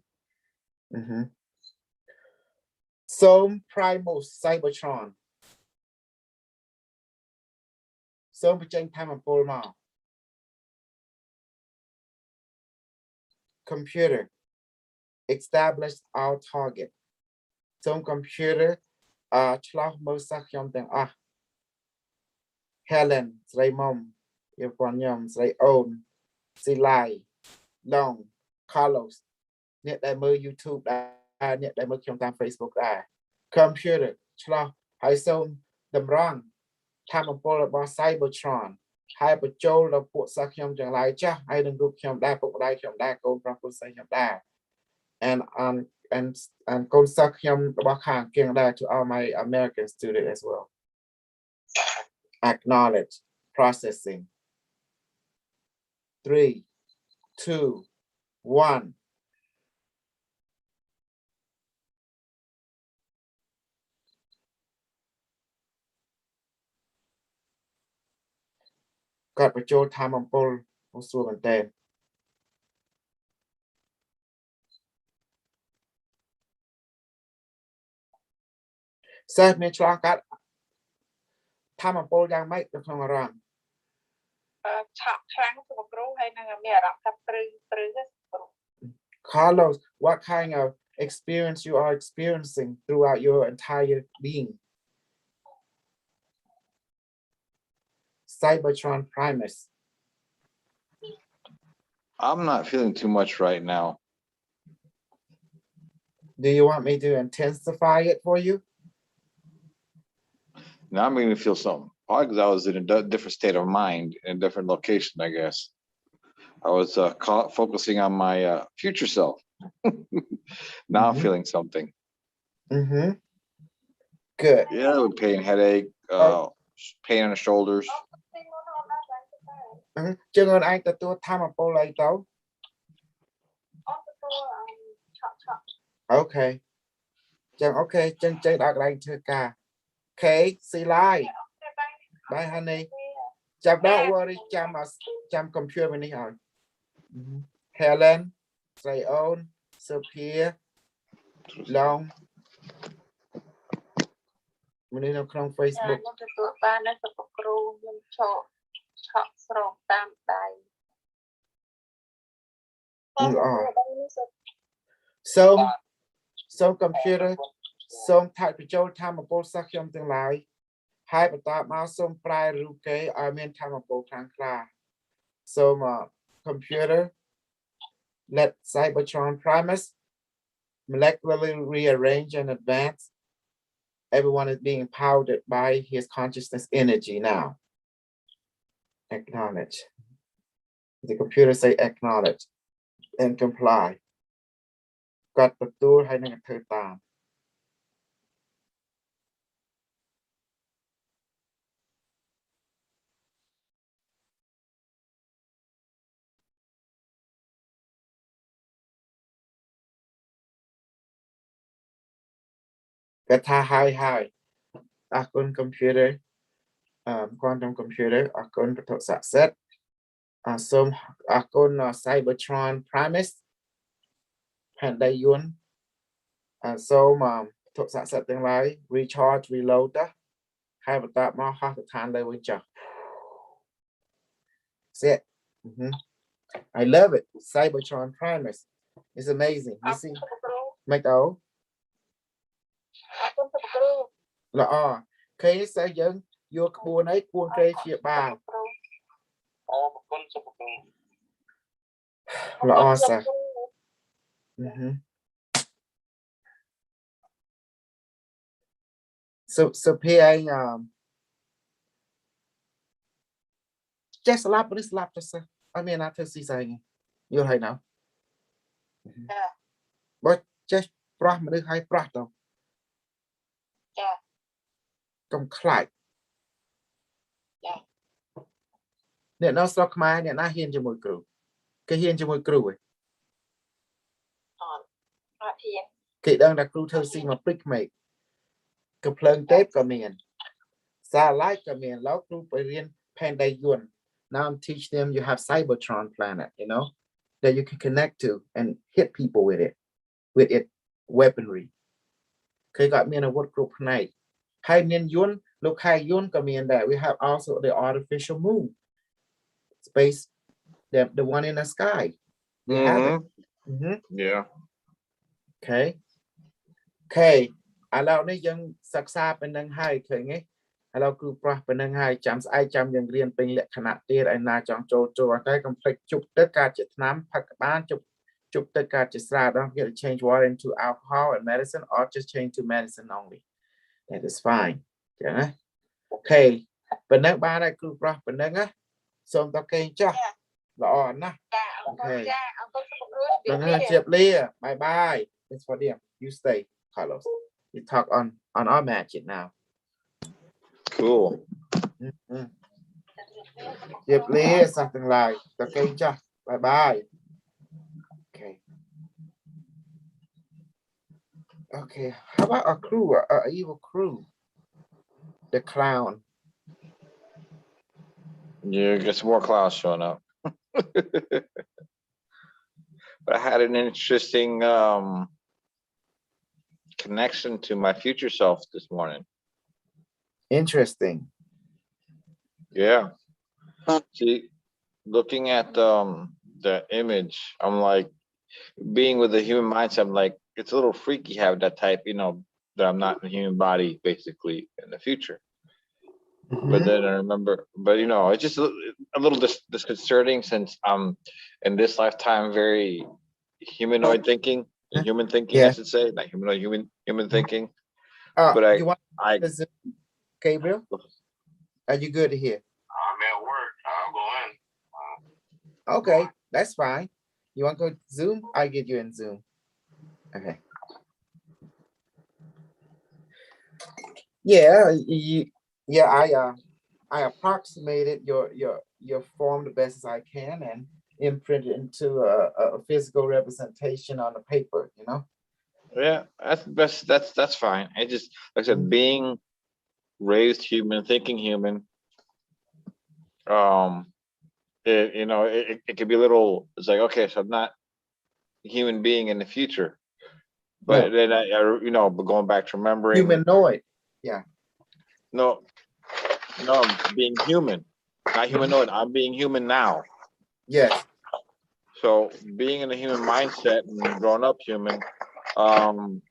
Some primals Cybertronសូមបញ្ចេញធម៌អំពូលមក Computer establish our target សូម computer ឆ្លោះមើលសិស្សខ្ញុំទាំងអស់ Helen ស្រីមុំពីប៉ុនខ្ញុំស្រីអូនស៊ីឡៃដង Carlos អ្នកដែលមើល YouTube ដែរអ្នកដែលមើលខ្ញុំតាម Facebook ដែរ Computer ឆ្លោះហើយសូមតម្រង់ធម៌អំពូលរបស់ Cybertron ហើយបញ្ចូលដល់ពួកសិស្សខ្ញុំទាំងឡាយចាស់ហើយនឹងរូបខ្ញុំដែរពុកម្ដាយខ្ញុំដែរកូនប្រុសកូនស្រីខ្ញុំដែរ and កូនសិស្សខ្ញុំរបស់ខាងគៀងដែរ to all my American students as well acknowledge processing 3 2 1គាត់បញ្ចូលធម៌អំពូលមកសួរមែនតើសិស្សមានឆ្លងកាត់ធម៌អំពូលយ៉ាងម៉េចនៅក្នុងអារម្មណ៍ឆក់ខ្លាំងទៅគ្រូហើយនឹងមានអារម្មណ៍ថាព្រឺគ្រូ Carlos what kind of experience you are experiencing throughout your entire being Cybertron Primus I'm not feeling too much right now. Do you want me to intensify it for you? Now I'm going to feel something. Probably because I was in a different state of mind, in a different location, I guess. I was focusing on my future self. Now I'm feeling something. Good. Yeah, with pain, headache, pain on the shoulders. Chừng ơn anhទទួលធម៌អំពូលអីទៅអូខេចឹងអូខេចឹងចេញដល់កន្លែងធ្វើការ Okay, see live. Bye, honey. Don't worry, jam computer này rồi. Helen, say on, Sophia, Long. មនុស្សនៅក្នុង ចា Facebook ខ្ញុំទទួលបាននៅសុភគ្រូខ្ញុំឆក់ស្រោមតាមដៃ សូម computer សូមថែបញ្ចូលធម៌ពលសិស្សខ្ញុំទាំងឡាយហើយបន្តមកសូមប្រែរូបគេឲ្យមានធម៌ពលខ្លាំងក្លាសូម computer let Cybertron Primus molecularly rearrange and advance. Everyone is being empowered by his consciousness energy now. Acknowledge. The computer say acknowledge and comply. Got the tool hay năng thơ tàm. Cái tha hai. Akun computer, quantum computer, akun vật thuật xạ set. Some akun Cybertron Primus. Hẹn đây yun. Some thuật xạ set tương lai recharge reload đó. Hai vật tạp mà hoa thực thàn đây với chào. See it. I love it. Cybertron Primus. It's amazing. You see? Make the là cái sẽ dẫn vô buồn ấy buồn cây chia ba là sao so anh just slap this slap just I mean I see saying you hay nào but just prah mà được hay prah đâu trong khai nè nó stock mai nè nó hiên cho mùi cừu cái hiên cho mùi cừu ấy cái đang đặt cừu thơ xin mà pick mate cái plug tape cả miền xa like cả miền lão cừu phải riêng panda yuan now I'm teach them you have Cybertron planet you know that you can connect to and hit people with it weaponry cái gọi miền là what group này hai miền yuan look hai yuan cả miền that we have also the artificial moon space the one in the sky we have it Yeah. Okay alo này dân sắc xa bên năng hai khởi nghe alo cứ pro bên năng hai chấm ai chấm dân riêng bên lệ khả năng tiền anh na chọn cho cái complex chụp tất cả chất nám phật ban chụp tất cả chất ra đó get change water into alcohol and medicine or just change to medicine only that is fine okay bên năng ba này cứ pro bên năng á xong tao kêu cho rõ nè okay bên năng chẹp lia bye bye it's for them you stay Carlos you talk on our magic now Cool. Chẹp lia something like tao kêu cho bye bye okay how about a crew a evil crew the clown Yeah, get some more clowns showing up. But I had an interesting connection to my future self this morning. Interesting. Yeah. See, looking at the image, I'm like, being with the human mindset, I'm like, it's a little freaky having that type, you know, that I'm not in a human body basically in the future. But then I remember, but you know, it's just a little disconcerting since I'm in this lifetime very humanoid thinking, human thinking, I should say, not humanoid, human thinking. But I Gabriel, are you good to hear? I'm at work. I'll go in. Okay, that's fine. You want to go Zoom? I get you in Zoom. Okay. Yeah, I approximated your form the best as I can and imprint it into a physical representation on the paper, you know. Yeah, that's best. That's fine. I just, like I said, being raised human, thinking human. You know, it could be a little. It's like, okay, so I'm not a human being in the future, but then I you know, but going back to remembering humanoid. Yeah. No, being human, not humanoid. I'm being human now. Yes. So being in a human mindset and grown up human, and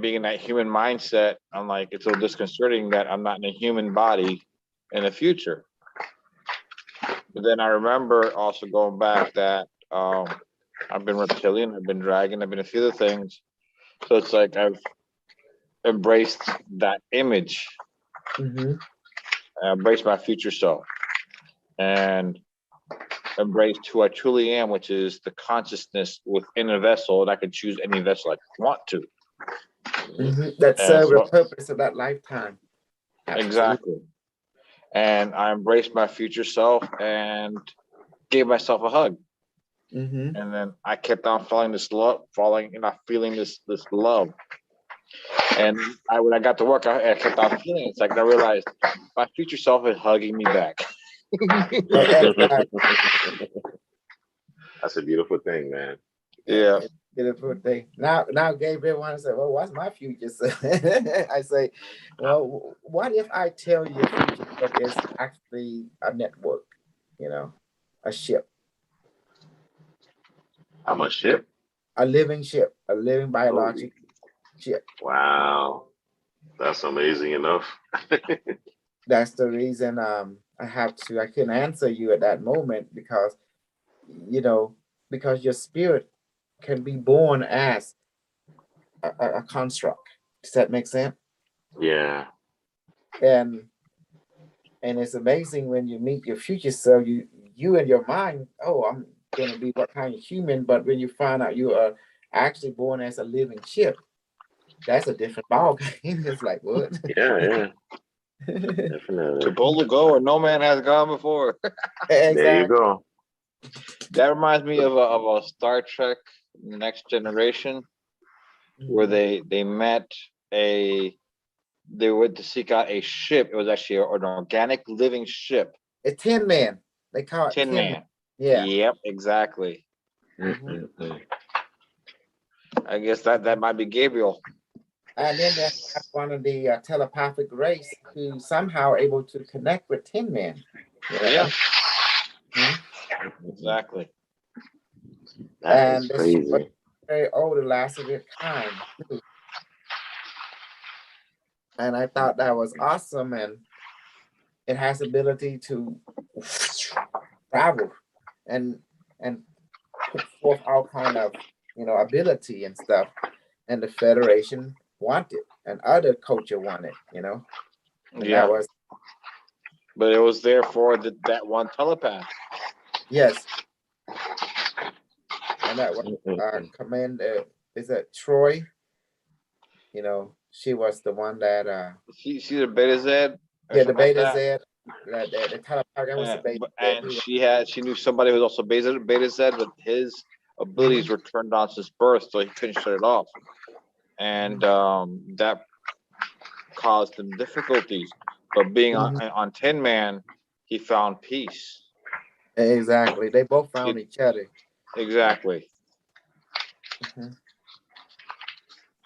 being in that human mindset, I'm like, it's so disconcerting that I'm not in a human body in the future. But then I remember also going back that I've been reptilian, I've been dragon, I've been a few other things. So it's like I've embraced that image, embraced my future self, and embraced who I truly am, which is the consciousness within a vessel, and I can choose any vessel I want to. That And serve the so- purpose of that lifetime. Absolutely. Exactly. And I embraced my future self and gave myself a hug. And then I kept on feeling this love, feeling this love. And when I got to work, I kept on feeling it. It's like I realized my future self is hugging me back. That's a beautiful thing, man. Yeah. Beautiful thing. Now Gabriel wants to say, well, what's my future self? I say, well, what if I tell you your future self is actually a network, a ship, I'm a ship. a living ship, a living biological ship. Wow. That's amazing enough. That's the reason I couldn't answer you at that moment because your spirit can be born as a construct. Does that make sense? Yeah. And it's amazing when you meet your future self, you in your mind, oh, I'm gonna be what kind of human, but when you find out you are actually born as a living ship, that's a different ball game. It's like what? Yeah. Definitely. To boldly go where no man has gone before. Exactly. There you go. That reminds me of a Star Trek Next Generation, where they went to seek out a ship. It was actually an organic living ship. A Tin Man. They call it Tin Man. Yeah. Yep, exactly. I guess that might be Gabriel. And then they have one of the telepathic race who somehow are able to connect with Tin Man. Yeah. Exactly. That And is this ship was crazy. very old, the last of its kind. And I thought that was awesome, and it has ability to travel and put forth all kind of ability and stuff. And the Federation wanted, and other culture wanted, and Yeah. that was But it was there for that one telepath. yes. And that was Commander, is it Troy? She was the one that She's a Beta Z. yeah, the Beta Z, the telepathic was the And Beta Z. she knew somebody who was also Beta Z, but his abilities were turned on since birth, so he couldn't shut it off. And that caused him difficulties. But being on Tin Man, he found peace. Exactly. They both found each other. Exactly.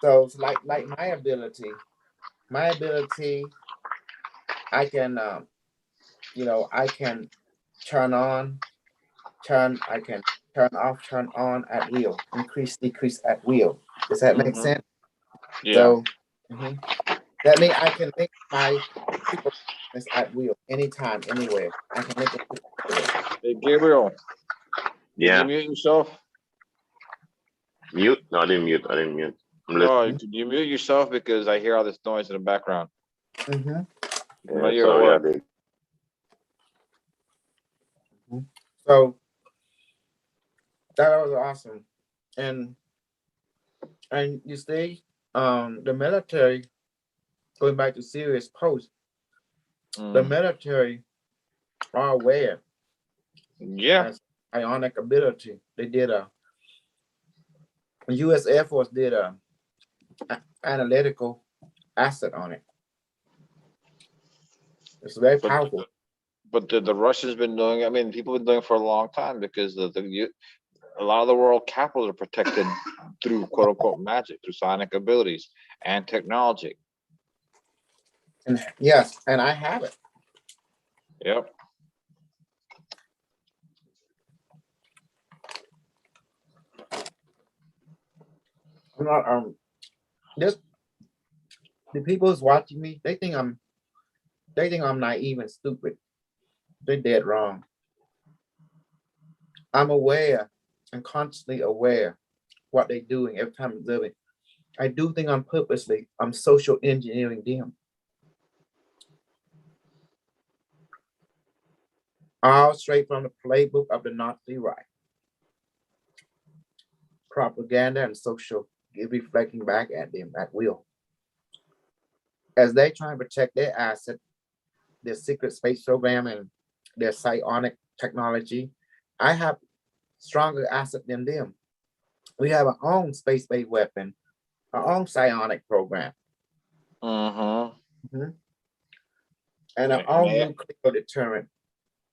So it's like my ability, I can I can turn on, I can turn off, turn on at will, increase, decrease at will. Does that make sense? Yeah. So that means I can make my super at will, anytime, anywhere. I can make it. Hey, Gabriel. Yeah. Did you mute yourself? Mute? No, I didn't mute. I'm No, listening. could you mute yourself because I hear all this noise in the background. Yeah, You're at work. So that was awesome. And you see, the military, going back to serious post, the military are aware. Yeah. Ionic ability. They did the U.S. Air Force did a analytical asset on it. It's very powerful. But the Russians been doing. I mean, people have been doing it for a long time because a lot of the world capitals are protected through quote unquote magic, through psionic abilities and technology. And yes, and I have it. Yep. I'm not this the people who's watching me, they think I'm naive and stupid. They're dead wrong. I'm aware and constantly aware what they're doing every time I'm observing. I do think I'm social engineering them. All straight from the playbook of the Nazi right. Propaganda and social reflecting back at them at will. As they try and protect their asset, their secret space program and their psionic technology, I have stronger asset than them. We have our own space-based weapon, our own psionic program. Mm-hmm. And our own nuclear deterrent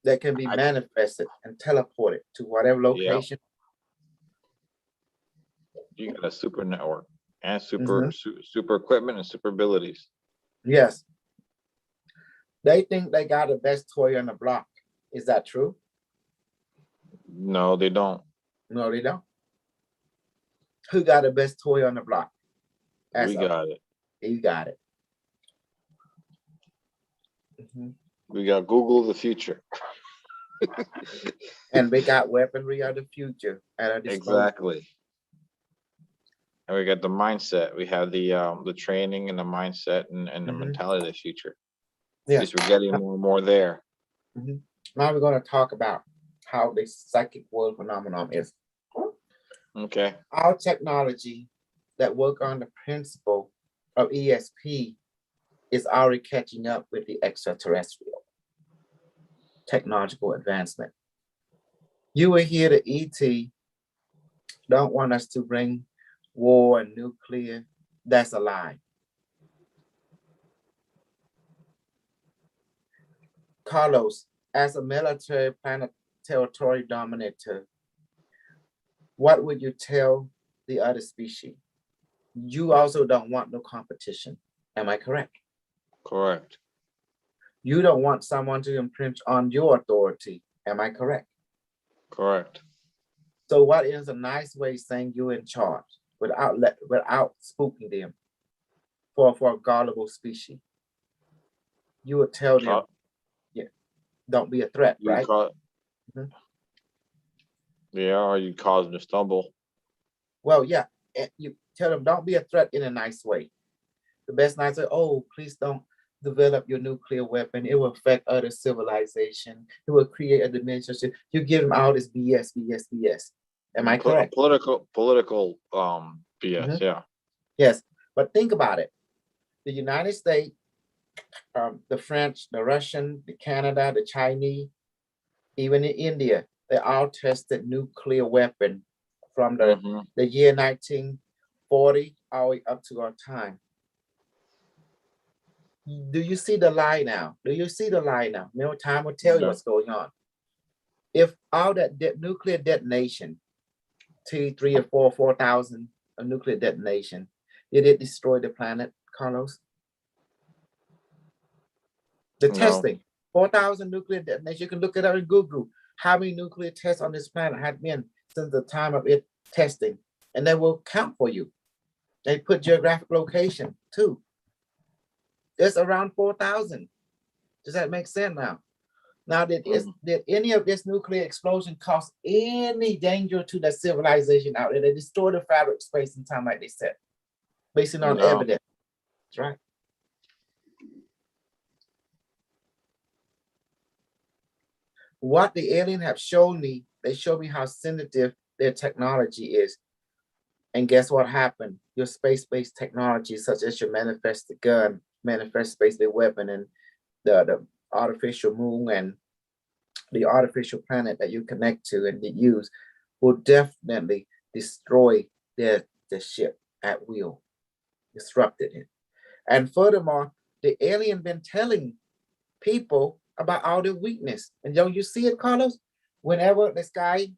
that can be manifested and teleported to whatever location. You got a super network and super equipment and super abilities. Yes. They think they got the best toy on the block. Is that true? No, they don't. No, they don't. Who got the best toy on the block? We got it. You got it. We got Google of the future. And we got weaponry of the future at our disposal. Exactly. And we got the mindset. We have the training and the mindset and the mentality of the future. Yes, we're getting more and more there. Now we're going to talk about how the psychic world phenomenon is. Okay. Our technology that work on the principle of ESP is already catching up with the extraterrestrial technological advancement. You will hear the ET don't want us to bring war and nuclear. That's a lie. Carlos, as a military planet territory dominator, what would you tell the other species? You also don't want no competition. Am I correct? Correct. You don't want someone to imprint on your authority. Am I correct? Correct. So what is a nice way saying you're in charge without spooking them for a gullible species? You would tell them, yeah, don't be a threat, right? Yeah, or you cause them to stumble. Well, yeah, you tell them don't be a threat in a nice way. The best nice way, oh, please don't develop your nuclear weapon. It will affect other civilization. It will create a dimension. You give them all this BS. Am I correct? Political BS, yeah. Yes, but think about it. The United States, the French, the Russian, the Canada, the Chinese, even in India, they all tested nuclear weapon from the year 1940 all the way up to our time. Do you see the lie now? Do you see the lie now? No time will tell you what's going on. If all that nuclear detonation, 2, 3, or 4,000 a nuclear detonation, did it destroy the planet, Carlos? The testing, 4,000 nuclear detonations. You can look it up in Google. How many nuclear tests on this planet had been since the time of it testing? And they will count for you. They put geographic location too. It's around 4,000. Does that make sense now? Now, did any of this nuclear explosion cause any danger to the civilization out there? They destroy the fabric space and time like they said, based on evidence. That's right. What the alien have shown me, they show me how sensitive their technology is. And guess what happened? Your space-based technology, such as your manifested gun, manifest space-based weapon, and the artificial moon and the artificial planet that you connect to and use, will definitely destroy the ship at will, disrupted it. And furthermore, the alien been telling people about all their weakness. And don't you see it, Carlos? Whenever this guy,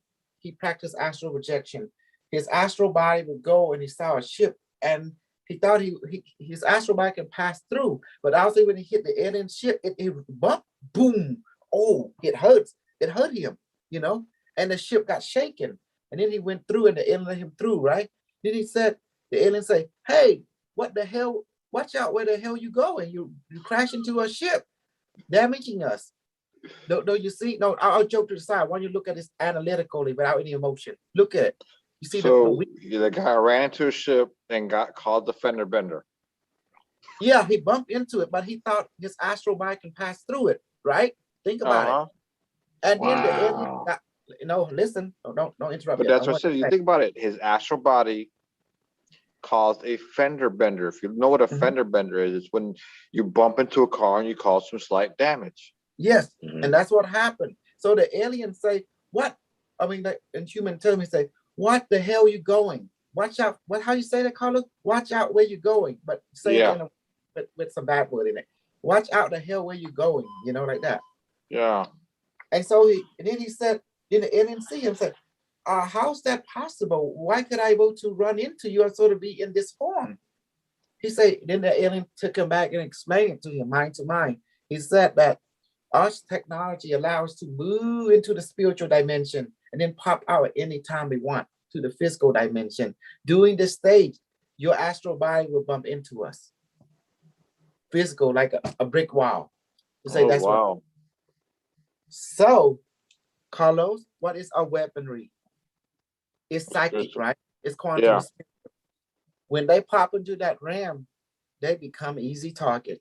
he practiced astral projection, his astral body would go and he saw a ship and He thought his astral body can pass through, but also when he hit the alien ship, it bumped, boom. Oh, it hurts. It hurt him, you know, and the ship got shaken. And then he went through and the alien let him through, right? Then he said, the alien say, hey, what the hell? Watch out where the hell you going. You crash into a ship, damaging us. Don't you see? No, I'll joke to the side. Why don't you look at this analytically without any emotion? Look at it. You see so the guy ran into a ship and got called the fender bender. Yeah, he bumped into it, but he thought his astral body can pass through it, right? Think about it. And then the alien got, listen, don't interrupt. But that's what I said. You think about it. His astral body caused a fender bender. If you know what a fender bender is, it's when you bump into a car and you cause some slight damage. Yes, and that's what happened. So the aliens say, what? I mean, in human terms, he say, what the hell are you going? Watch out. How you say that, Carlos? Watch out where you're going. But say it with some bad word in it. Watch out the hell where you're going, like that. Yeah. And so then the alien see him said, how's that possible? Why could I able to run into you and sort of be in this form? He said, then the alien took him back and explained it to him, mind to mind. He said that our technology allows us to move into the spiritual dimension and then pop out any time we want to the physical dimension. During this stage, your astral body will bump into us. Physical, like a brick wall. To say that's wow. So, Carlos, what is our weaponry? It's psychic, right? It's quantum. Yeah. When they pop into that RAM, they become easy target.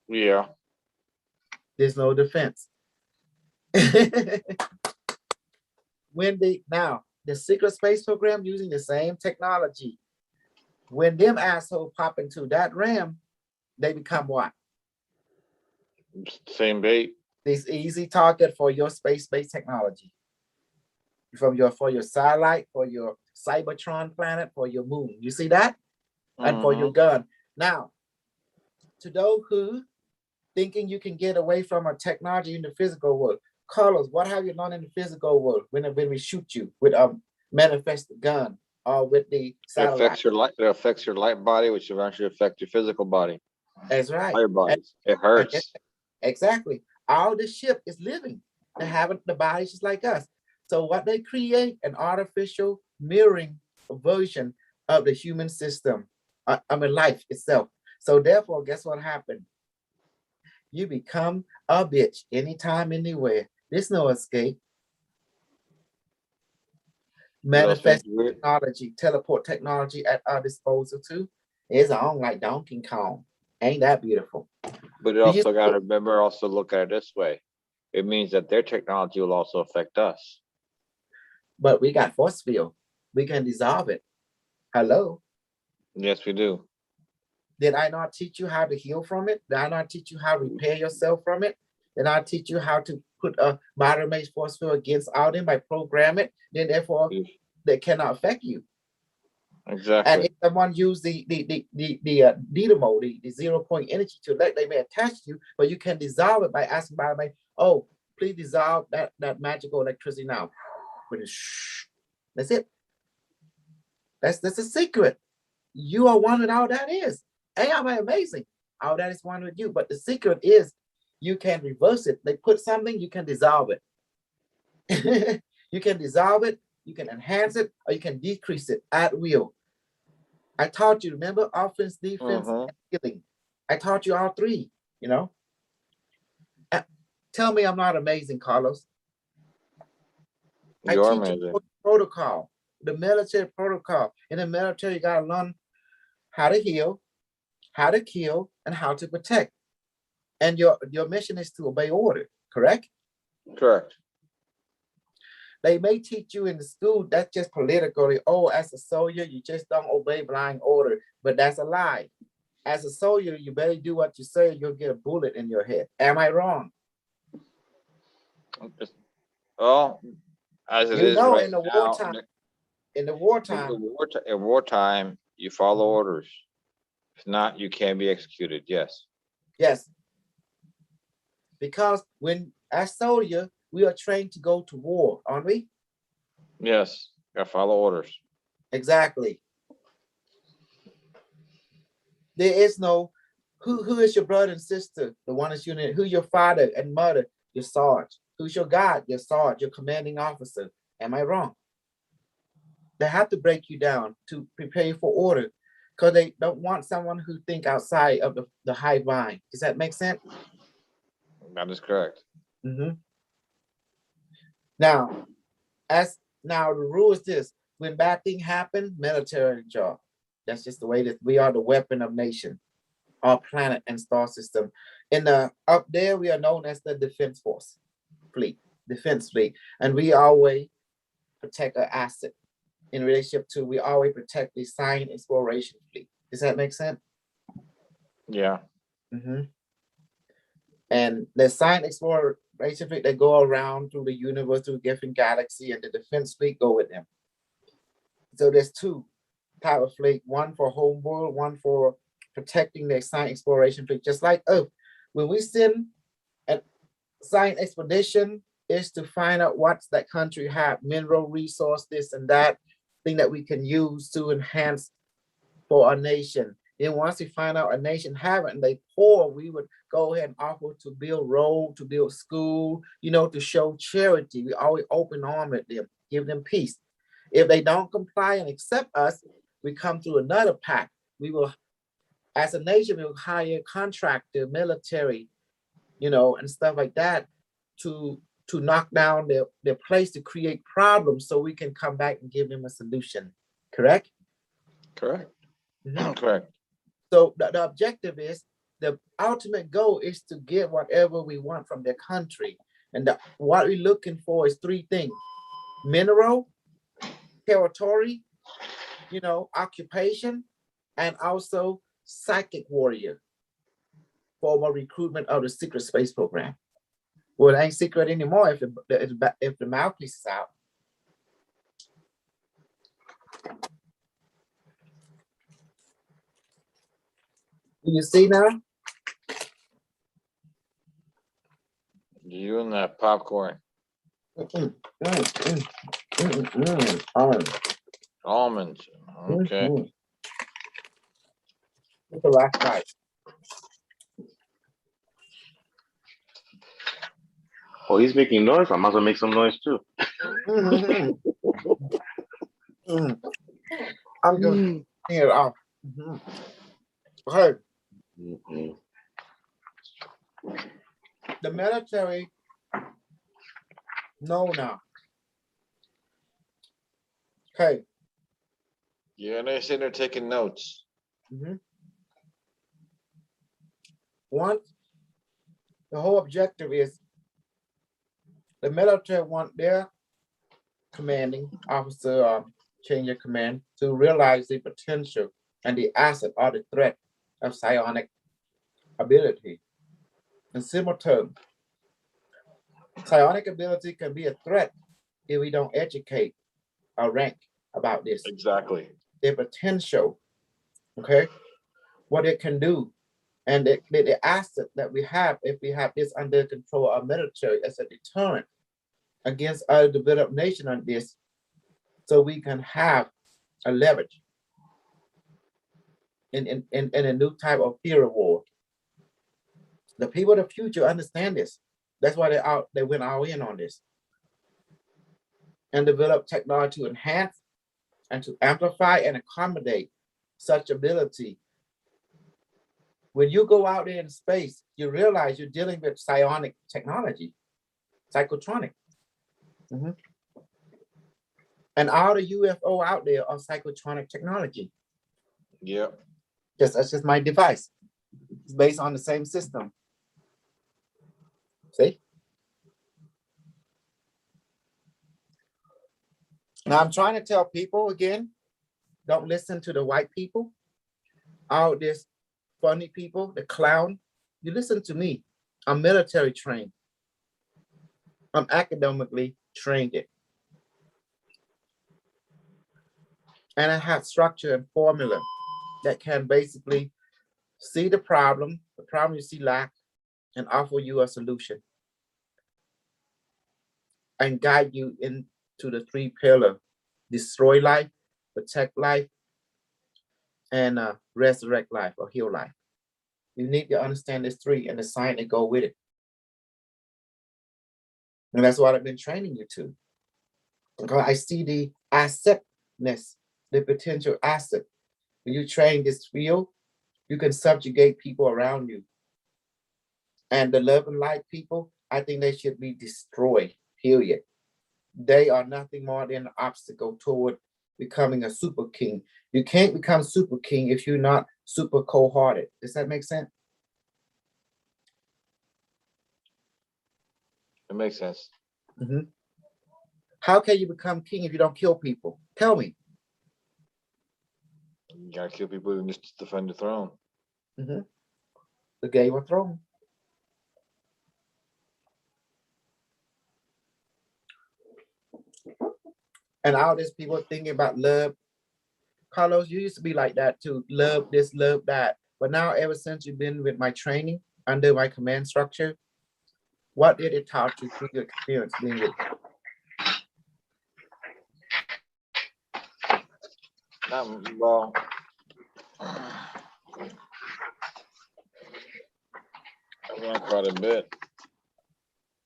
Yeah. There's no defense. Now, the secret space program using the same technology, when them assholes pop into that RAM, they become what? Same bait. This easy target for your space-based technology. For your satellite, for your Cybertron planet, for your moon. You see that? And for your gun. Now, to those who thinking you can get away from a technology in the physical world, Carlos, what have you learned in the physical world when we shoot you with a manifested gun or with the satellite? It affects your light body, which eventually affects your physical body. That's right. Your bodies. It hurts. Exactly. All the ship is living and having the bodies just like us. So what they create, an artificial mirroring version of the human system, life itself. So therefore, guess what happened? You become a bitch anytime, anywhere. There's no escape. Manifest technology, teleport technology at our disposal too. It's on like Donkey Kong. Ain't that beautiful? But you also got to remember, also look at it this way. It means that their technology will also affect us. But we got force field. We can dissolve it. Hello? Yes, we do. Did I not teach you how to heal from it? Did I not teach you how to repair yourself from it? Did I teach you how to put a modern maze force field against all them by program it? Then therefore they cannot affect you. Exactly. And if someone use the dynamo, the 0 point energy to let they may attach you, but you can dissolve it by asking by oh, please dissolve that magical electricity now. That's it. That's a secret. You are one with all that is. Ain't I amazing? All that is one with you. But the secret is you can reverse it. They put something, you can dissolve it. You can dissolve it, you can enhance it, or you can decrease it at will. I taught you, remember, offense, defense, and healing. I taught you all three, Tell me I'm not amazing, Carlos. You are amazing. Protocol, the military protocol. In the military, you gotta learn how to heal, how to kill, and how to protect. And your mission is to obey order, correct? Correct. They may teach you in the school, that's just politically, oh, as a soldier, you just don't obey blind order. But that's a lie. As a soldier, you better do what you say, you'll get a bullet in your head. Am I wrong? Well, as it is right now, in the wartime, you follow orders. If not, you can be executed. Yes. Yes. Because when as soldier, we are trained to go to war, aren't we? Yes. Gotta follow orders. Exactly. There is no who is your brother and sister, the one that's unit, who's your father and mother, your sarge, who's your God, your sarge, your commanding officer. Am I wrong? They have to break you down to prepare you for order because they don't want someone who think outside of the hive mind. Does that make sense? That is correct. Now, the rule is this: when bad thing happen, military job. That's just the way that we are the weapon of nation, our planet and star system. In the up there, we are known as the defense force fleet, defense fleet, and we always protect our asset. In relationship to, we always protect the science exploration fleet. Does that make sense? Yeah. And the science exploration fleet, they go around through the universe, through different galaxy, and the defense fleet go with them. So there's two type of fleet, one for home world, one for protecting the science exploration fleet. Just like Earth, when we send a science expedition, is to find out what's that country have, mineral resource, this and that, thing that we can use to enhance for our nation. Then once we find out a nation have it and they poor, we would go ahead and offer to build road, to build school, to show charity. We always open arm at them, give them peace. If they don't comply and accept us, we come to another pact. We will, as a nation, we will hire contractor, military, and stuff like that to knock down their place, to create problems so we can come back and give them a solution. Correct? Correct. Correct. So the objective is, the ultimate goal is to get whatever we want from their country. And what we're looking for is three things: mineral, territory, occupation, and also psychic warrior for recruitment of the secret space program. Well, it ain't secret anymore if the mouthpiece is out. Do you see now? You and that popcorn. Almonds. Okay. It's the last bite. Oh, he's making noise. I might as well make some noise too. I'm going to clean it off. Okay. The military know now. Okay. Yeah, and they're sitting there taking notes. One, the whole objective is the military want their commanding officer or change of command to realize the potential and the asset or the threat of psionic ability. In simple terms, psionic ability can be a threat if we don't educate our rank about this. Exactly. Their potential, okay, what it can do, and the asset that we have if we have this under control of our military as a deterrent against other developed nations on this, so we can have a leverage in a new type of theory war. The people of the future understand this. That's why they went all in on this and develop technology to enhance and to amplify and accommodate such ability. When you go out there in space, you realize you're dealing with psionic technology, psychotronic. And all the UFO out there are psychotronic technology. Yeah. That's just my device. It's based on the same system. See? Now I'm trying to tell people again, don't listen to the white people, all this funny people, the clown. You listen to me. I'm military trained. I'm academically trained it. And I have structure and formula that can basically see the problem you see lack, and offer you a solution. And guide you into the three pillars: destroy life, protect life, and resurrect life or heal life. You need to understand this three and the sign that go with it. And that's what I've been training you to. Because I see the assetness, the potential asset. When you train this field, you can subjugate people around you. And the love and light people, I think they should be destroyed, period. They are nothing more than an obstacle toward becoming a super king. You can't become super king if you're not super cold-hearted. Does that make sense? It makes sense. Mm-hmm. How can you become king if you don't kill people? Tell me. You gotta kill people and just defend the throne. Mm-hmm. The Game of Thrones. And all these people thinking about love. Carlos, you used to be like that too. Love this, love that. But now, ever since you've been with my training under my command structure, what did it taught you through your experience being with? Well, I learned quite a bit.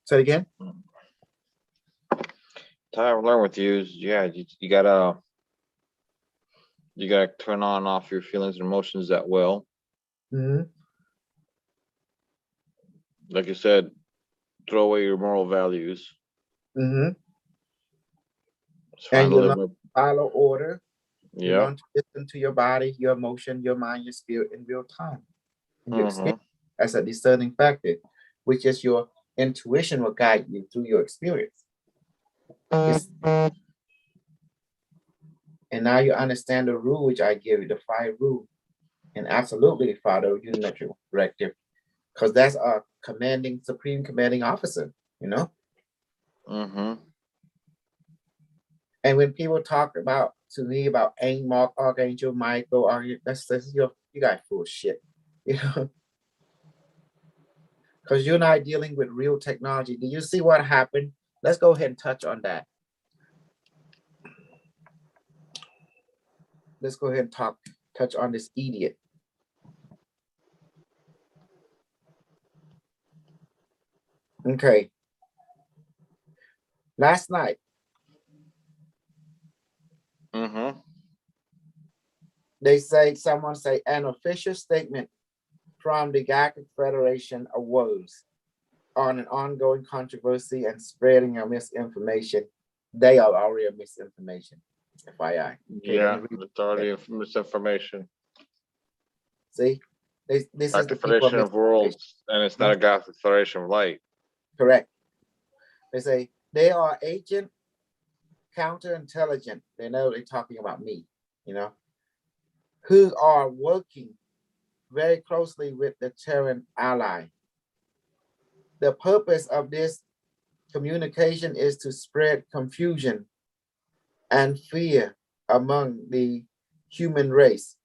Say it again. What I've learned with you is, yeah, you gotta turn on and off your feelings and emotions at will. Mm-hmm. Like you said, throw away your moral values. Mm-hmm. And you learn to follow order. You Yeah. learn to listen to your body, your emotion, your mind, your spirit in real time. And your experience as a discerning factor, which is your intuition will guide you through your experience. And now you understand the rule which I give you, the 5 rule. And absolutely follow unilateral directive. Because that's our supreme commanding officer, you know? Mm-hmm. And when people talk about to me about Archangel Michael, that's you guys full of shit, you know? Because you're not dealing with real technology. Do you see what happened? Let's go ahead and touch on that. Let's go ahead and touch on this idiot. Okay. Last night. Someone say an official statement from the Galactic Federation arose on an ongoing controversy and spreading of misinformation. They are already a misinformation, FYI. Okay, yeah, it's already misinformation. See, this is the Federation of Worlds, and it's not a Galactic Federation of Light. Correct. They say they are agent, counterintelligent. They know they're talking about me, you know, who are working very closely with the Terran ally. The purpose of this communication is to spread confusion and fear among the human race.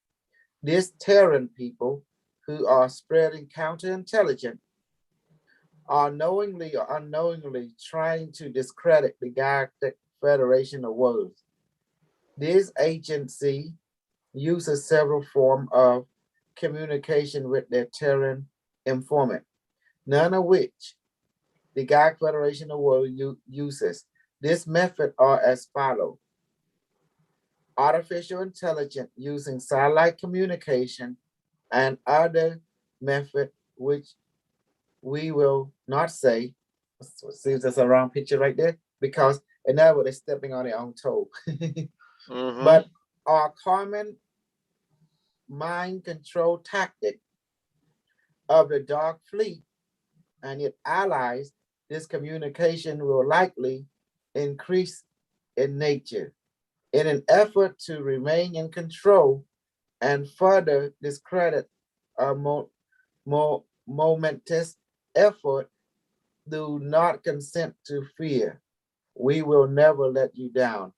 These Terran people who are spreading counterintelligence are knowingly or unknowingly trying to discredit the Galactic Federation of Worlds. This agency uses several forms of communication with their Terran informant, none of which the Galactic Federation of Worlds uses. This method are as follows. Artificial intelligence using satellite communication and other method which we will not say. See, there's a wrong picture right there because in other words, they're stepping on their own toe. But our common mind control tactic of the Dark Fleet and its allies, this communication will likely increase in nature in an effort to remain in control and further discredit a momentous effort. Do not consent to fear. We will never let you down.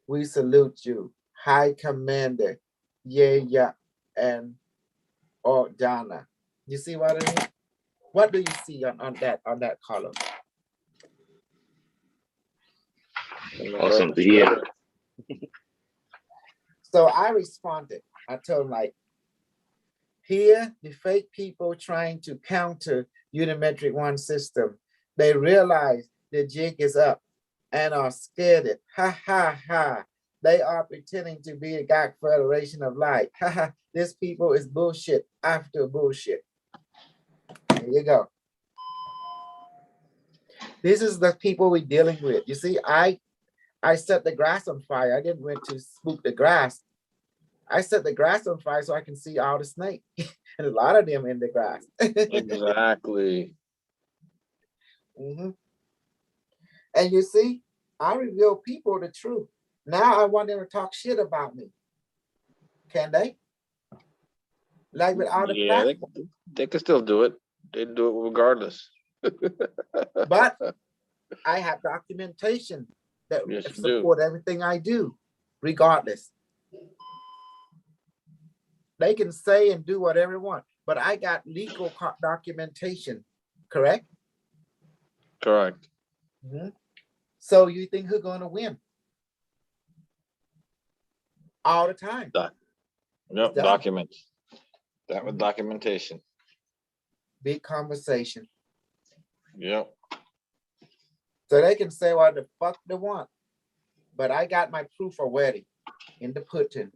We salute you, High Commander Yeya and Ordana. You see what I mean? What do you see on that column? Awesome to hear. So I responded. I told him, like, here, the fake people trying to counter Unimetric One system, they realize the jig is up and are scared it. Ha ha ha. They are pretending to be a God Federation of Light. Ha ha. This people is bullshit after bullshit. There you go. This is the people we're dealing with. You see, I set the grass on fire. I didn't want to spook the grass. I set the grass on fire so I can see all the snakes. And a lot of them in the grass. Exactly. And you see, I reveal people the truth. Now I want them to talk shit about me. Can they? Like with all the Yeah, they can still do it. They do it regardless. But I have documentation that Yes, support everything I do, regardless. They can say and do whatever they want, but I got legal documentation, correct? Correct. So you think who's going to win? All the time. Yep, documents. That with documentation. Big conversation. Yep. So they can say what the fuck they want, but I got my proof already in the pudding.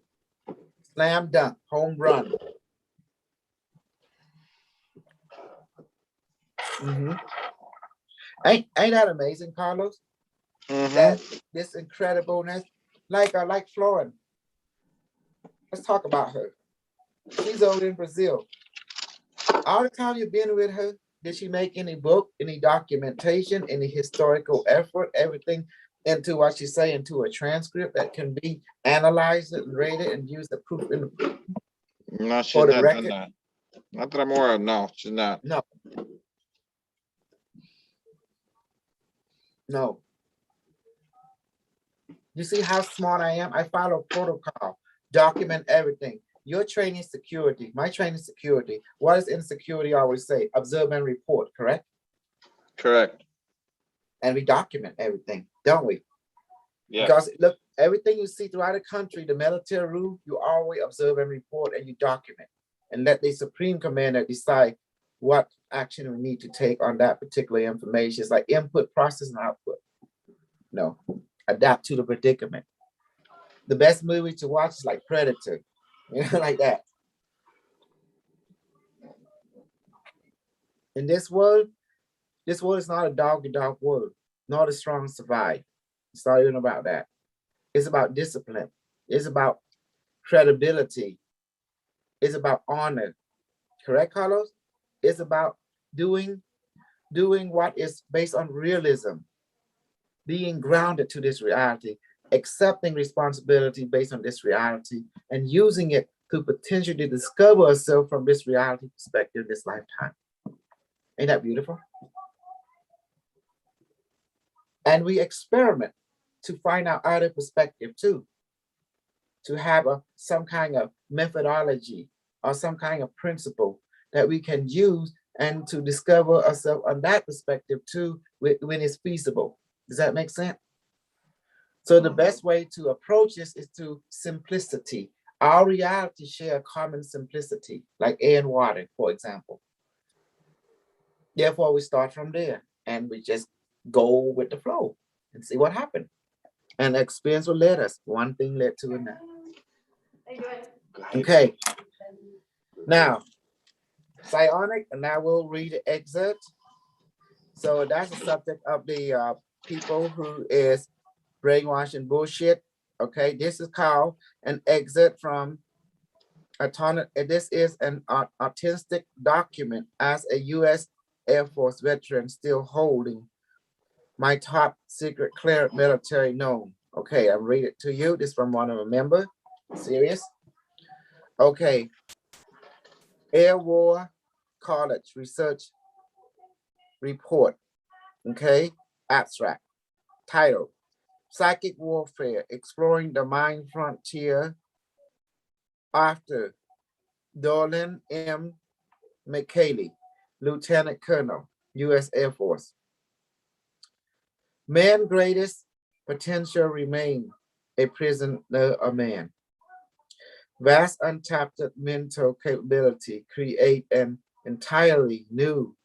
Slam dunk, home run. Ain't that amazing, Carlos? That this incredibleness, like Florin. Let's talk about her. She's over in Brazil. All the time you've been with her, did she make any book, any documentation, any historical effort, everything into what she say into a transcript that can be analyzed and rated and used as proof in the No, she's not done that. Not that I'm aware of. No, she's not. No. You see how smart I am? I follow protocol, document everything. Your training security, my training security. What does insecurity always say? Observe and report, correct? Correct. And we document everything, don't we? Yeah. Because look, everything you see throughout the country, the military rule, you always observe and report and you document and let the Supreme Commander decide what action we need to take on that particular information. It's like input, process, and output. No, adapt to the predicament. The best movie to watch is like Predator, you know, like that. In this world is not a dog-eat-dog world, nor the strong survive. It's not even about that. It's about discipline. It's about credibility. It's about honor. Correct, Carlos? It's about doing what is based on realism, being grounded to this reality, accepting responsibility based on this reality, and using it to potentially discover ourselves from this reality perspective this lifetime. Ain't that beautiful? And we experiment to find out other perspective too, to have some kind of methodology or some kind of principle that we can use and to discover ourselves on that perspective too when it's feasible. Does that make sense? So the best way to approach this is to simplicity. Our reality share a common simplicity, like air and water, for example. Therefore, we start from there and we just go with the flow and see what happens. And experience will lead us. One thing led to another. Okay. Now, psionic, and I will read the excerpt. So that's the subject of the people who is brainwashing bullshit. Okay, this is called an excerpt from this is an authentic document as a U.S. Air Force veteran still holding my top secret cleared military known. Okay, I'll read it to you. This is from one of the members. Serious? Okay. Air War College Research Report. Okay, abstract. Title: Psychic Warfare, Exploring the Mind Frontier after Dolan M. McKaylee, Lieutenant Colonel, U.S. Air Force. Man's greatest potential remain a prisoner of man. Vast untapped mental capability create an entirely new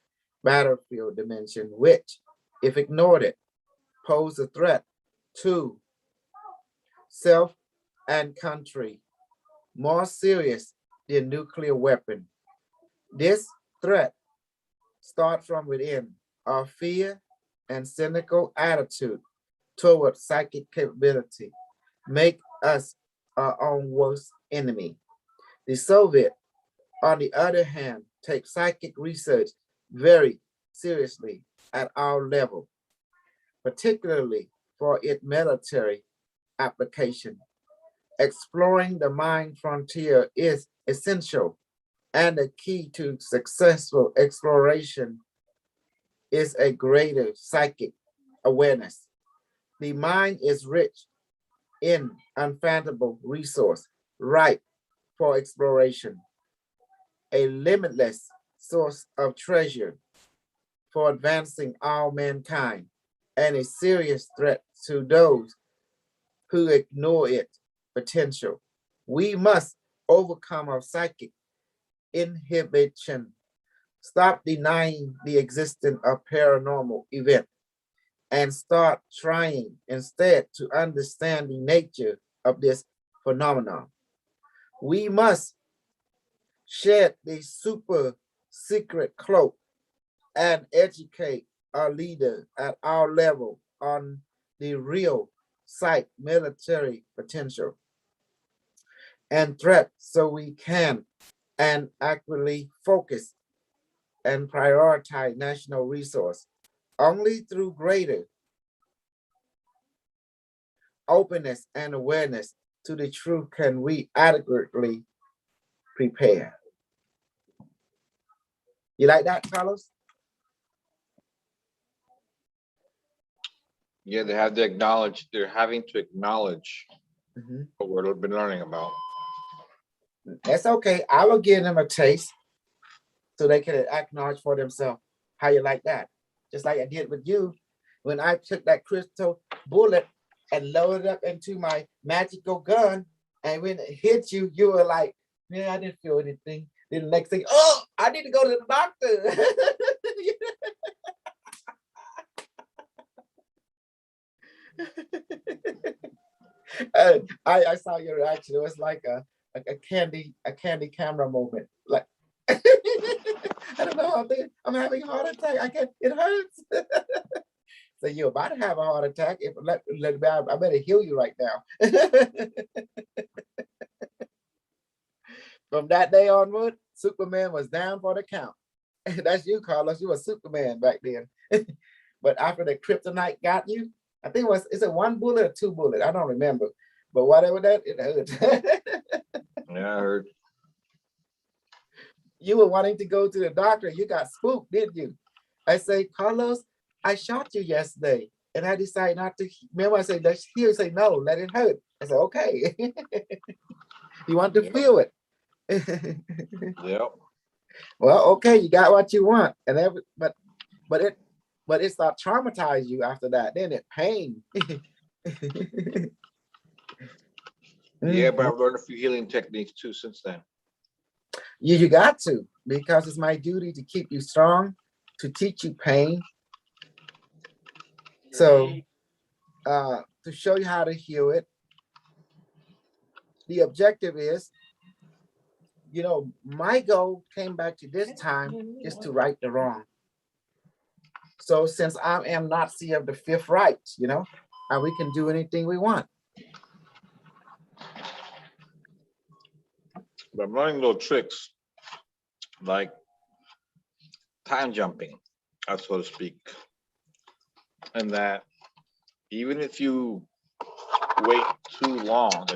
battlefield dimension, which, if ignored, pose a threat to self and country, more serious than nuclear weapon. This threat starts from within our fear and cynical attitude toward psychic capability make us our own worst enemy. The Soviet, on the other hand, take psychic research very seriously at our level, particularly for its military application. Exploring the mind frontier is essential, and the key to successful exploration is a greater psychic awareness. The mind is rich in unfathomable resource, ripe for exploration, a limitless source of treasure for advancing all mankind, and a serious threat to those who ignore its potential. We must overcome our psychic inhibition, stop denying the existence of paranormal events, and start trying instead to understand the nature of this phenomenon. We must shed the super secret cloak and educate our leader at our level on the real psych military potential and threat so we can and accurately focus and prioritize national resource. Only through greater openness and awareness to the truth can we adequately prepare. You like that, Carlos? Yeah, they have to acknowledge, they're having to acknowledge what we've been learning about. That's okay. I will give them a taste so they can acknowledge for themselves. How you like that? Just like I did with you when I took that crystal bullet and loaded up into my magical gun, and when it hit you, you were like, "Man, I didn't feel anything." Then the next thing, oh, I need to go to the doctor. I saw your reaction. It was like a candy camera moment. Like I don't know how I'm having a heart attack. I can't. It hurts. So you're about to have a heart attack. If I better heal you right now. From that day onward, Superman was down for the count. That's you, Carlos. You were Superman back then. But after the kryptonite got you, I think is it one bullet or two bullets? I don't remember. But whatever that, it hurt. Yeah, I heard. You were wanting to go to the doctor. You got spooked, didn't you? I say, Carlos, I shot you yesterday. And I decided not to. Remember, I said, let's hear. Say, no, let it hurt. I said, okay. You want to feel it. Yep. Well, okay, you got what you want. And but it started traumatizing you after that. Then it pain. Yeah, but I've learned a few healing techniques too since then. You got to, because it's my duty to keep you strong, to teach you pain. So to show you how to heal it, the objective is, my goal came back to this time is to right the wrong. So since I am Nazi of the Fifth Reich, and we can do anything we want. But I'm learning little tricks like time jumping, so to speak. And that even if you wait too long,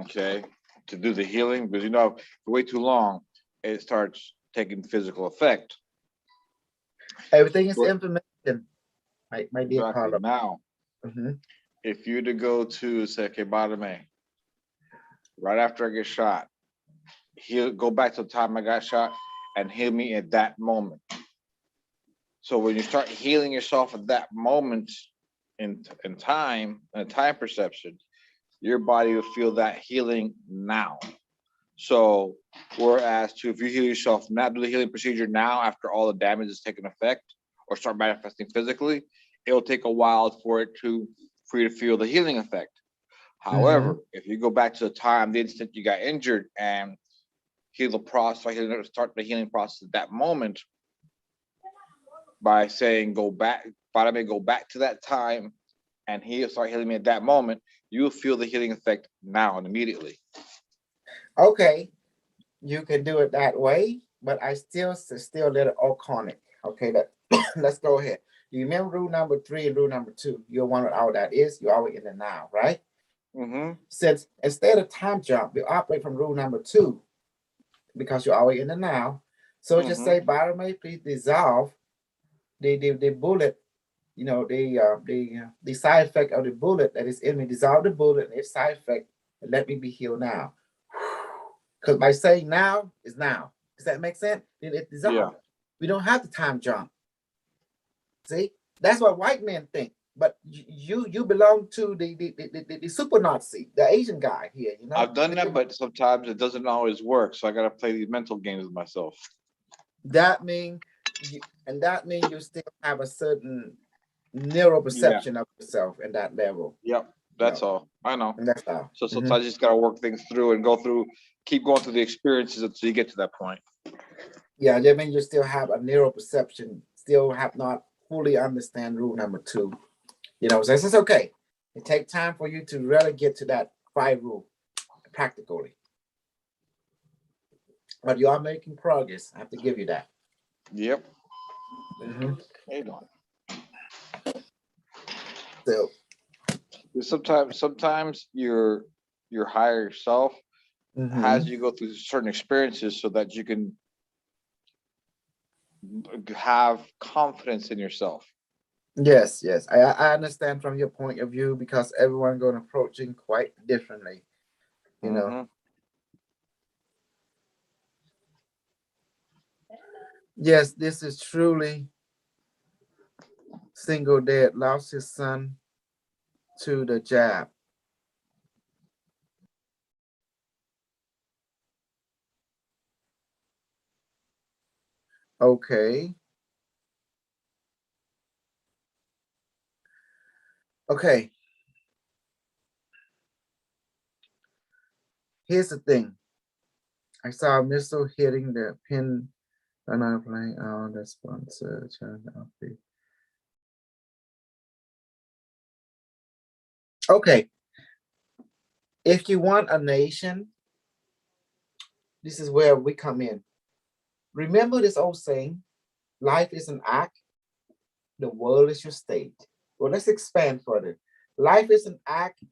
okay, to do the healing, because if you wait too long, it starts taking physical effect. Everything is information, my dear Carlos. Now, if you to go to say, okay, Badame, right after I get shot, he'll go back to the time I got shot and heal me at that moment. So when you start healing yourself at that moment in time, time perception, your body will feel that healing now. So whereas if you heal yourself now, do the healing procedure now after all the damage is taken effect or start manifesting physically, it'll take a while for you to feel the healing effect. However, if you go back to the time, the instant you got injured and heal the process, start the healing process at that moment by saying go back to that time and start healing me at that moment, you'll feel the healing effect now and immediately. Okay, you can do it that way, but I still let it iconic. Okay, let's go ahead. You remember rule number 3 and rule number 2? You're wondering how that is. You're always in the now, right? Since instead of time jump, you operate from rule number 2 because you're always in the now. So just say, Barame, please dissolve the bullet. You know, the side effect of the bullet that is in me. Dissolve the bullet and its side effect, and let me be healed now. Because by saying now is now. Does that make sense? Then it dissolves. Yeah. We don't have to time jump. See, that's what white men think. But you belong to the super Nazi, the Asian guy here. You know, I've done that, but sometimes it doesn't always work. So I got to play these mental games with myself. That means you still have a certain neural perception of yourself in that level. Yep, that's all. I know. And that's all. So sometimes you just got to work things through and keep going through the experiences until you get to that point. Yeah, that means you still have a neural perception, still have not fully understand rule number 2. You know, so it's okay. It takes time for you to really get to that 5 rule practically. But you are making progress. I have to give you that. Yep. Hold on. So sometimes your higher self has you go through certain experiences so that you can have confidence in yourself. Yes. I understand from your point of view because everyone going to approaching quite differently, you know. Yes, this is truly single dad lost his son to the jab. Okay. Here's the thing. I saw a missile hitting the pin on our plane. Oh, the sponsor. Okay. If you want a nation, this is where we come in. Remember this old saying, life is an act, the world is your state. Well, let's expand further. Life is an act,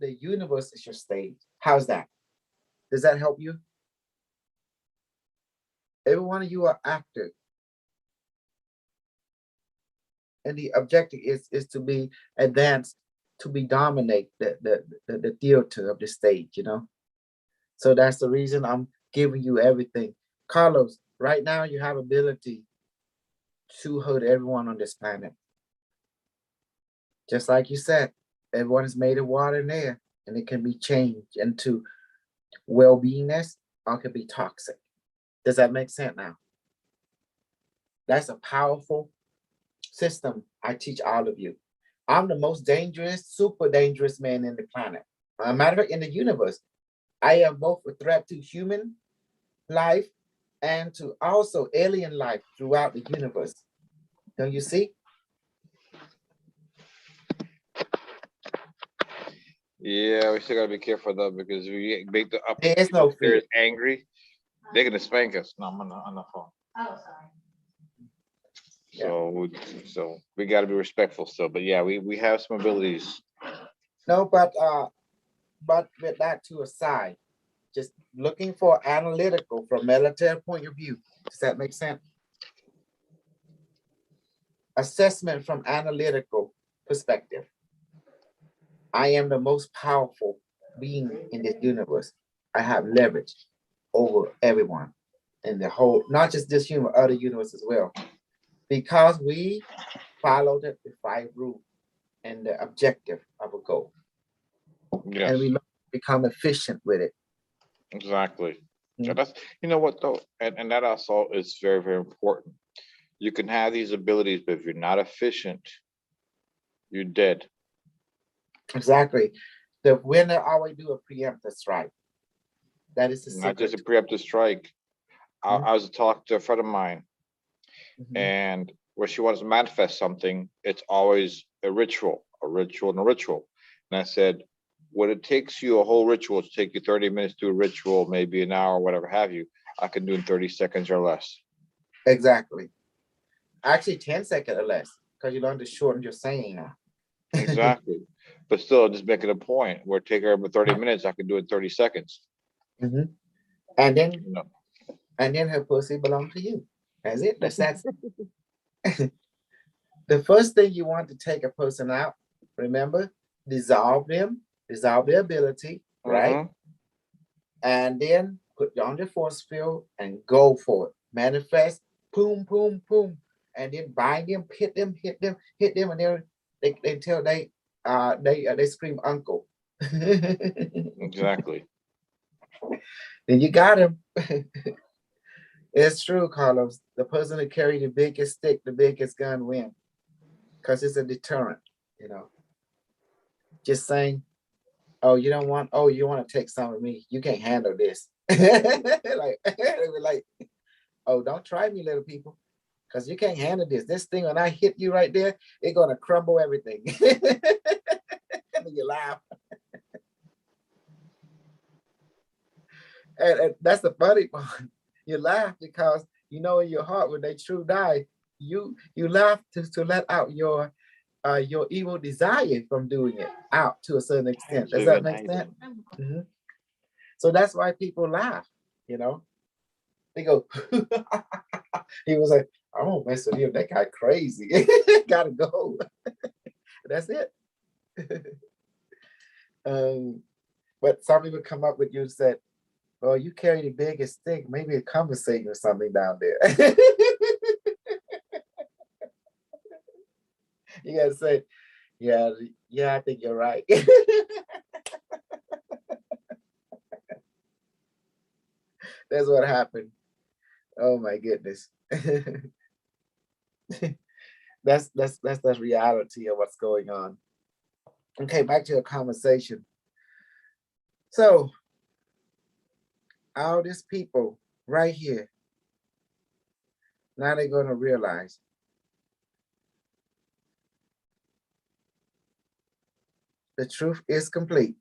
the universe is your state. How's that? Does that help you? Every one of you are active. And the objective is to be advanced, to be dominate the theater of the stage, you know? So that's the reason I'm giving you everything. Carlos, right now you have ability to hurt everyone on this planet. Just like you said, everyone is made of water and air, and it can be changed into well-beingness or it can be toxic. Does that make sense now? That's a powerful system I teach all of you. I'm the most dangerous, super dangerous man in the planet. As a matter of fact, in the universe, I am both a threat to human life and to also alien life throughout the universe. Don't you see? Yeah, we still gotta be careful though, because if we make the up There's no fear. Angry, they're gonna spank us. No, I'm on the phone. Oh, sorry. So we got to be respectful still, but yeah, we have some abilities. No, but with that to a side, just looking for analytical from military point of view. Does that make sense? Assessment from analytical perspective. I am the most powerful being in this universe. I have leverage over everyone in the whole, not just this universe, other universe as well. Because we followed the 5 rules and the objective of a goal. Yes. And we become efficient with it. Exactly. So Mhm. that's, you know what though, and that also is very, very important. You can have these abilities, but if you're not efficient, you're dead. Exactly. The winner always do a preemptive strike. That is the Not just a secret. preemptive strike. I was talking to a friend of mine, Mhm. and where she wants to manifest something, it's always a ritual, a ritual, and a ritual. And I said, when it takes you a whole ritual to take you 30 minutes to do a ritual, maybe an hour, whatever have you, I can do in 30 seconds or less. Exactly. Actually, 10 seconds or less, because you learn to shorten your saying now. Exactly. But still, just making a point where take her about 30 minutes, I can do it in 30 seconds. Mhm. And then You know? her pussy belongs to you. That's it. That's the first thing you want to take a person out. Remember, dissolve them, dissolve their ability, right? Mhm. And then put on your force field and go for it. Manifest, boom, boom, boom, and then bind them, hit them, hit them, hit them, and they until they scream uncle. Exactly. Then you got him. It's true, Carlos. The person who carry the biggest stick, the biggest gun win, because it's a deterrent. You know, just saying, oh, you don't want, oh, you want to take some of me. You can't handle this. Like, they were like, oh, don't try me, little people, because you can't handle this. This thing, when I hit you right there, it's going to crumble everything. And then you laugh. And that's the funny part. You laugh because you know in your heart when they true die, you laugh to let out your evil desire from doing it out to a certain extent. Does that make sense? Mm-hmm. So that's why people laugh, you know. They go, he was like, I won't mess with him. That guy crazy. Gotta go. That's it. But some people come up with you and said, well, you carry the biggest stick, maybe a conversation or something down there. You gotta say, yeah, I think you're right. That's what happened. Oh my goodness. That's the reality of what's going on. Okay, back to a conversation. So all these people right here, now they're gonna realize the truth is complete.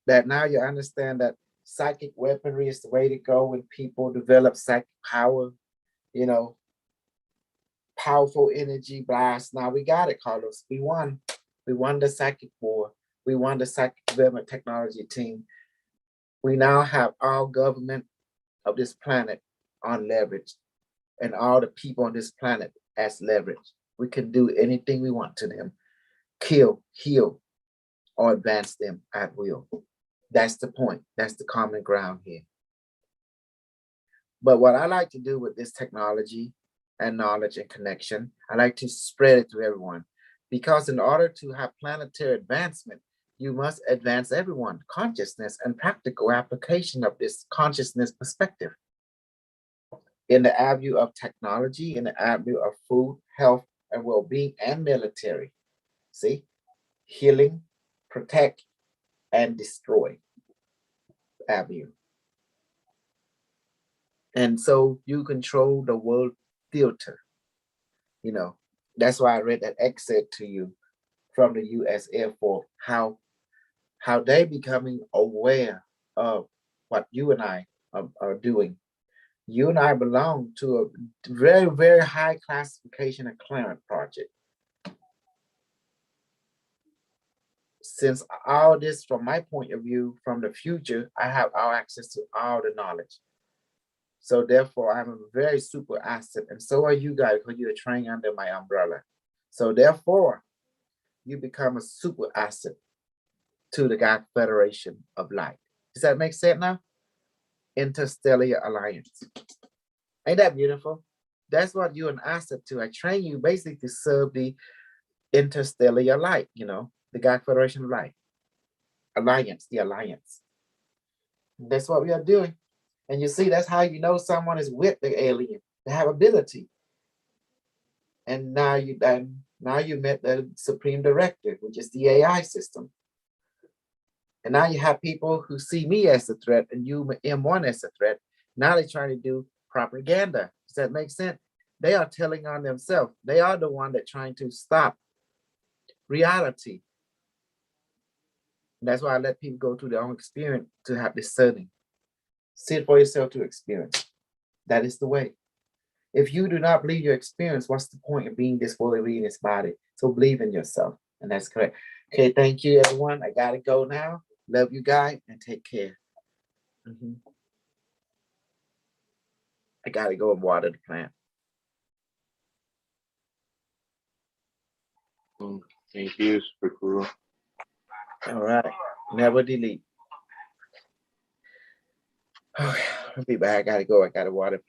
That now you understand that psychic weaponry is the way to go when people develop psychic power, you know, powerful energy blast. Now we got it, Carlos. We won. We won the psychic war. We won the psychic development technology team. We now have all government of this planet on leverage and all the people on this planet as leverage. We can do anything we want to them, kill, heal, or advance them at will. That's the point. That's the common ground here. But what I like to do with this technology and knowledge and connection, I like to spread it to everyone. Because in order to have planetary advancement, you must advance everyone, consciousness and practical application of this consciousness perspective. In the avenue of technology, in the avenue of food, health, and well-being, and military. See? Healing, protect, and destroy avenue. And so you control the world filter. You know, that's why I read that excerpt to you from the U.S. Air Force, how they becoming aware of what you and I are doing. You and I belong to a very, very high classification and clearance project. Since all this, from my point of view, from the future, I have all access to all the knowledge. So therefore, I'm a very super asset, and so are you guys because you're trained under my umbrella. So therefore, you become a super asset to the God Federation of Light. Does that make sense now? Interstellar Alliance. Ain't that beautiful? That's what you're an asset to. I train you basically to serve the interstellar light, you know, the God Federation of Light. alliance, the alliance. That's what we are doing. And you see, that's how you know someone is with the alien. They have ability. And now you met the supreme director, which is the AI system. And now you have people who see me as a threat and you M1 as a threat. Now they're trying to do propaganda. Does that make sense? They are telling on themselves. They are the one that trying to stop reality. And that's why I let people go through their own experience to have discerning. See it for yourself to experience. That is the way. If you do not believe your experience, what's the point of being this fully in this body? So believe in yourself. And that's correct. Okay, thank you, everyone. I gotta go now. Love you guys and take care. I gotta go and water the plant. Thank you, Super Kru. All right. Never delete. Okay, I'll be back. I gotta go. I gotta water.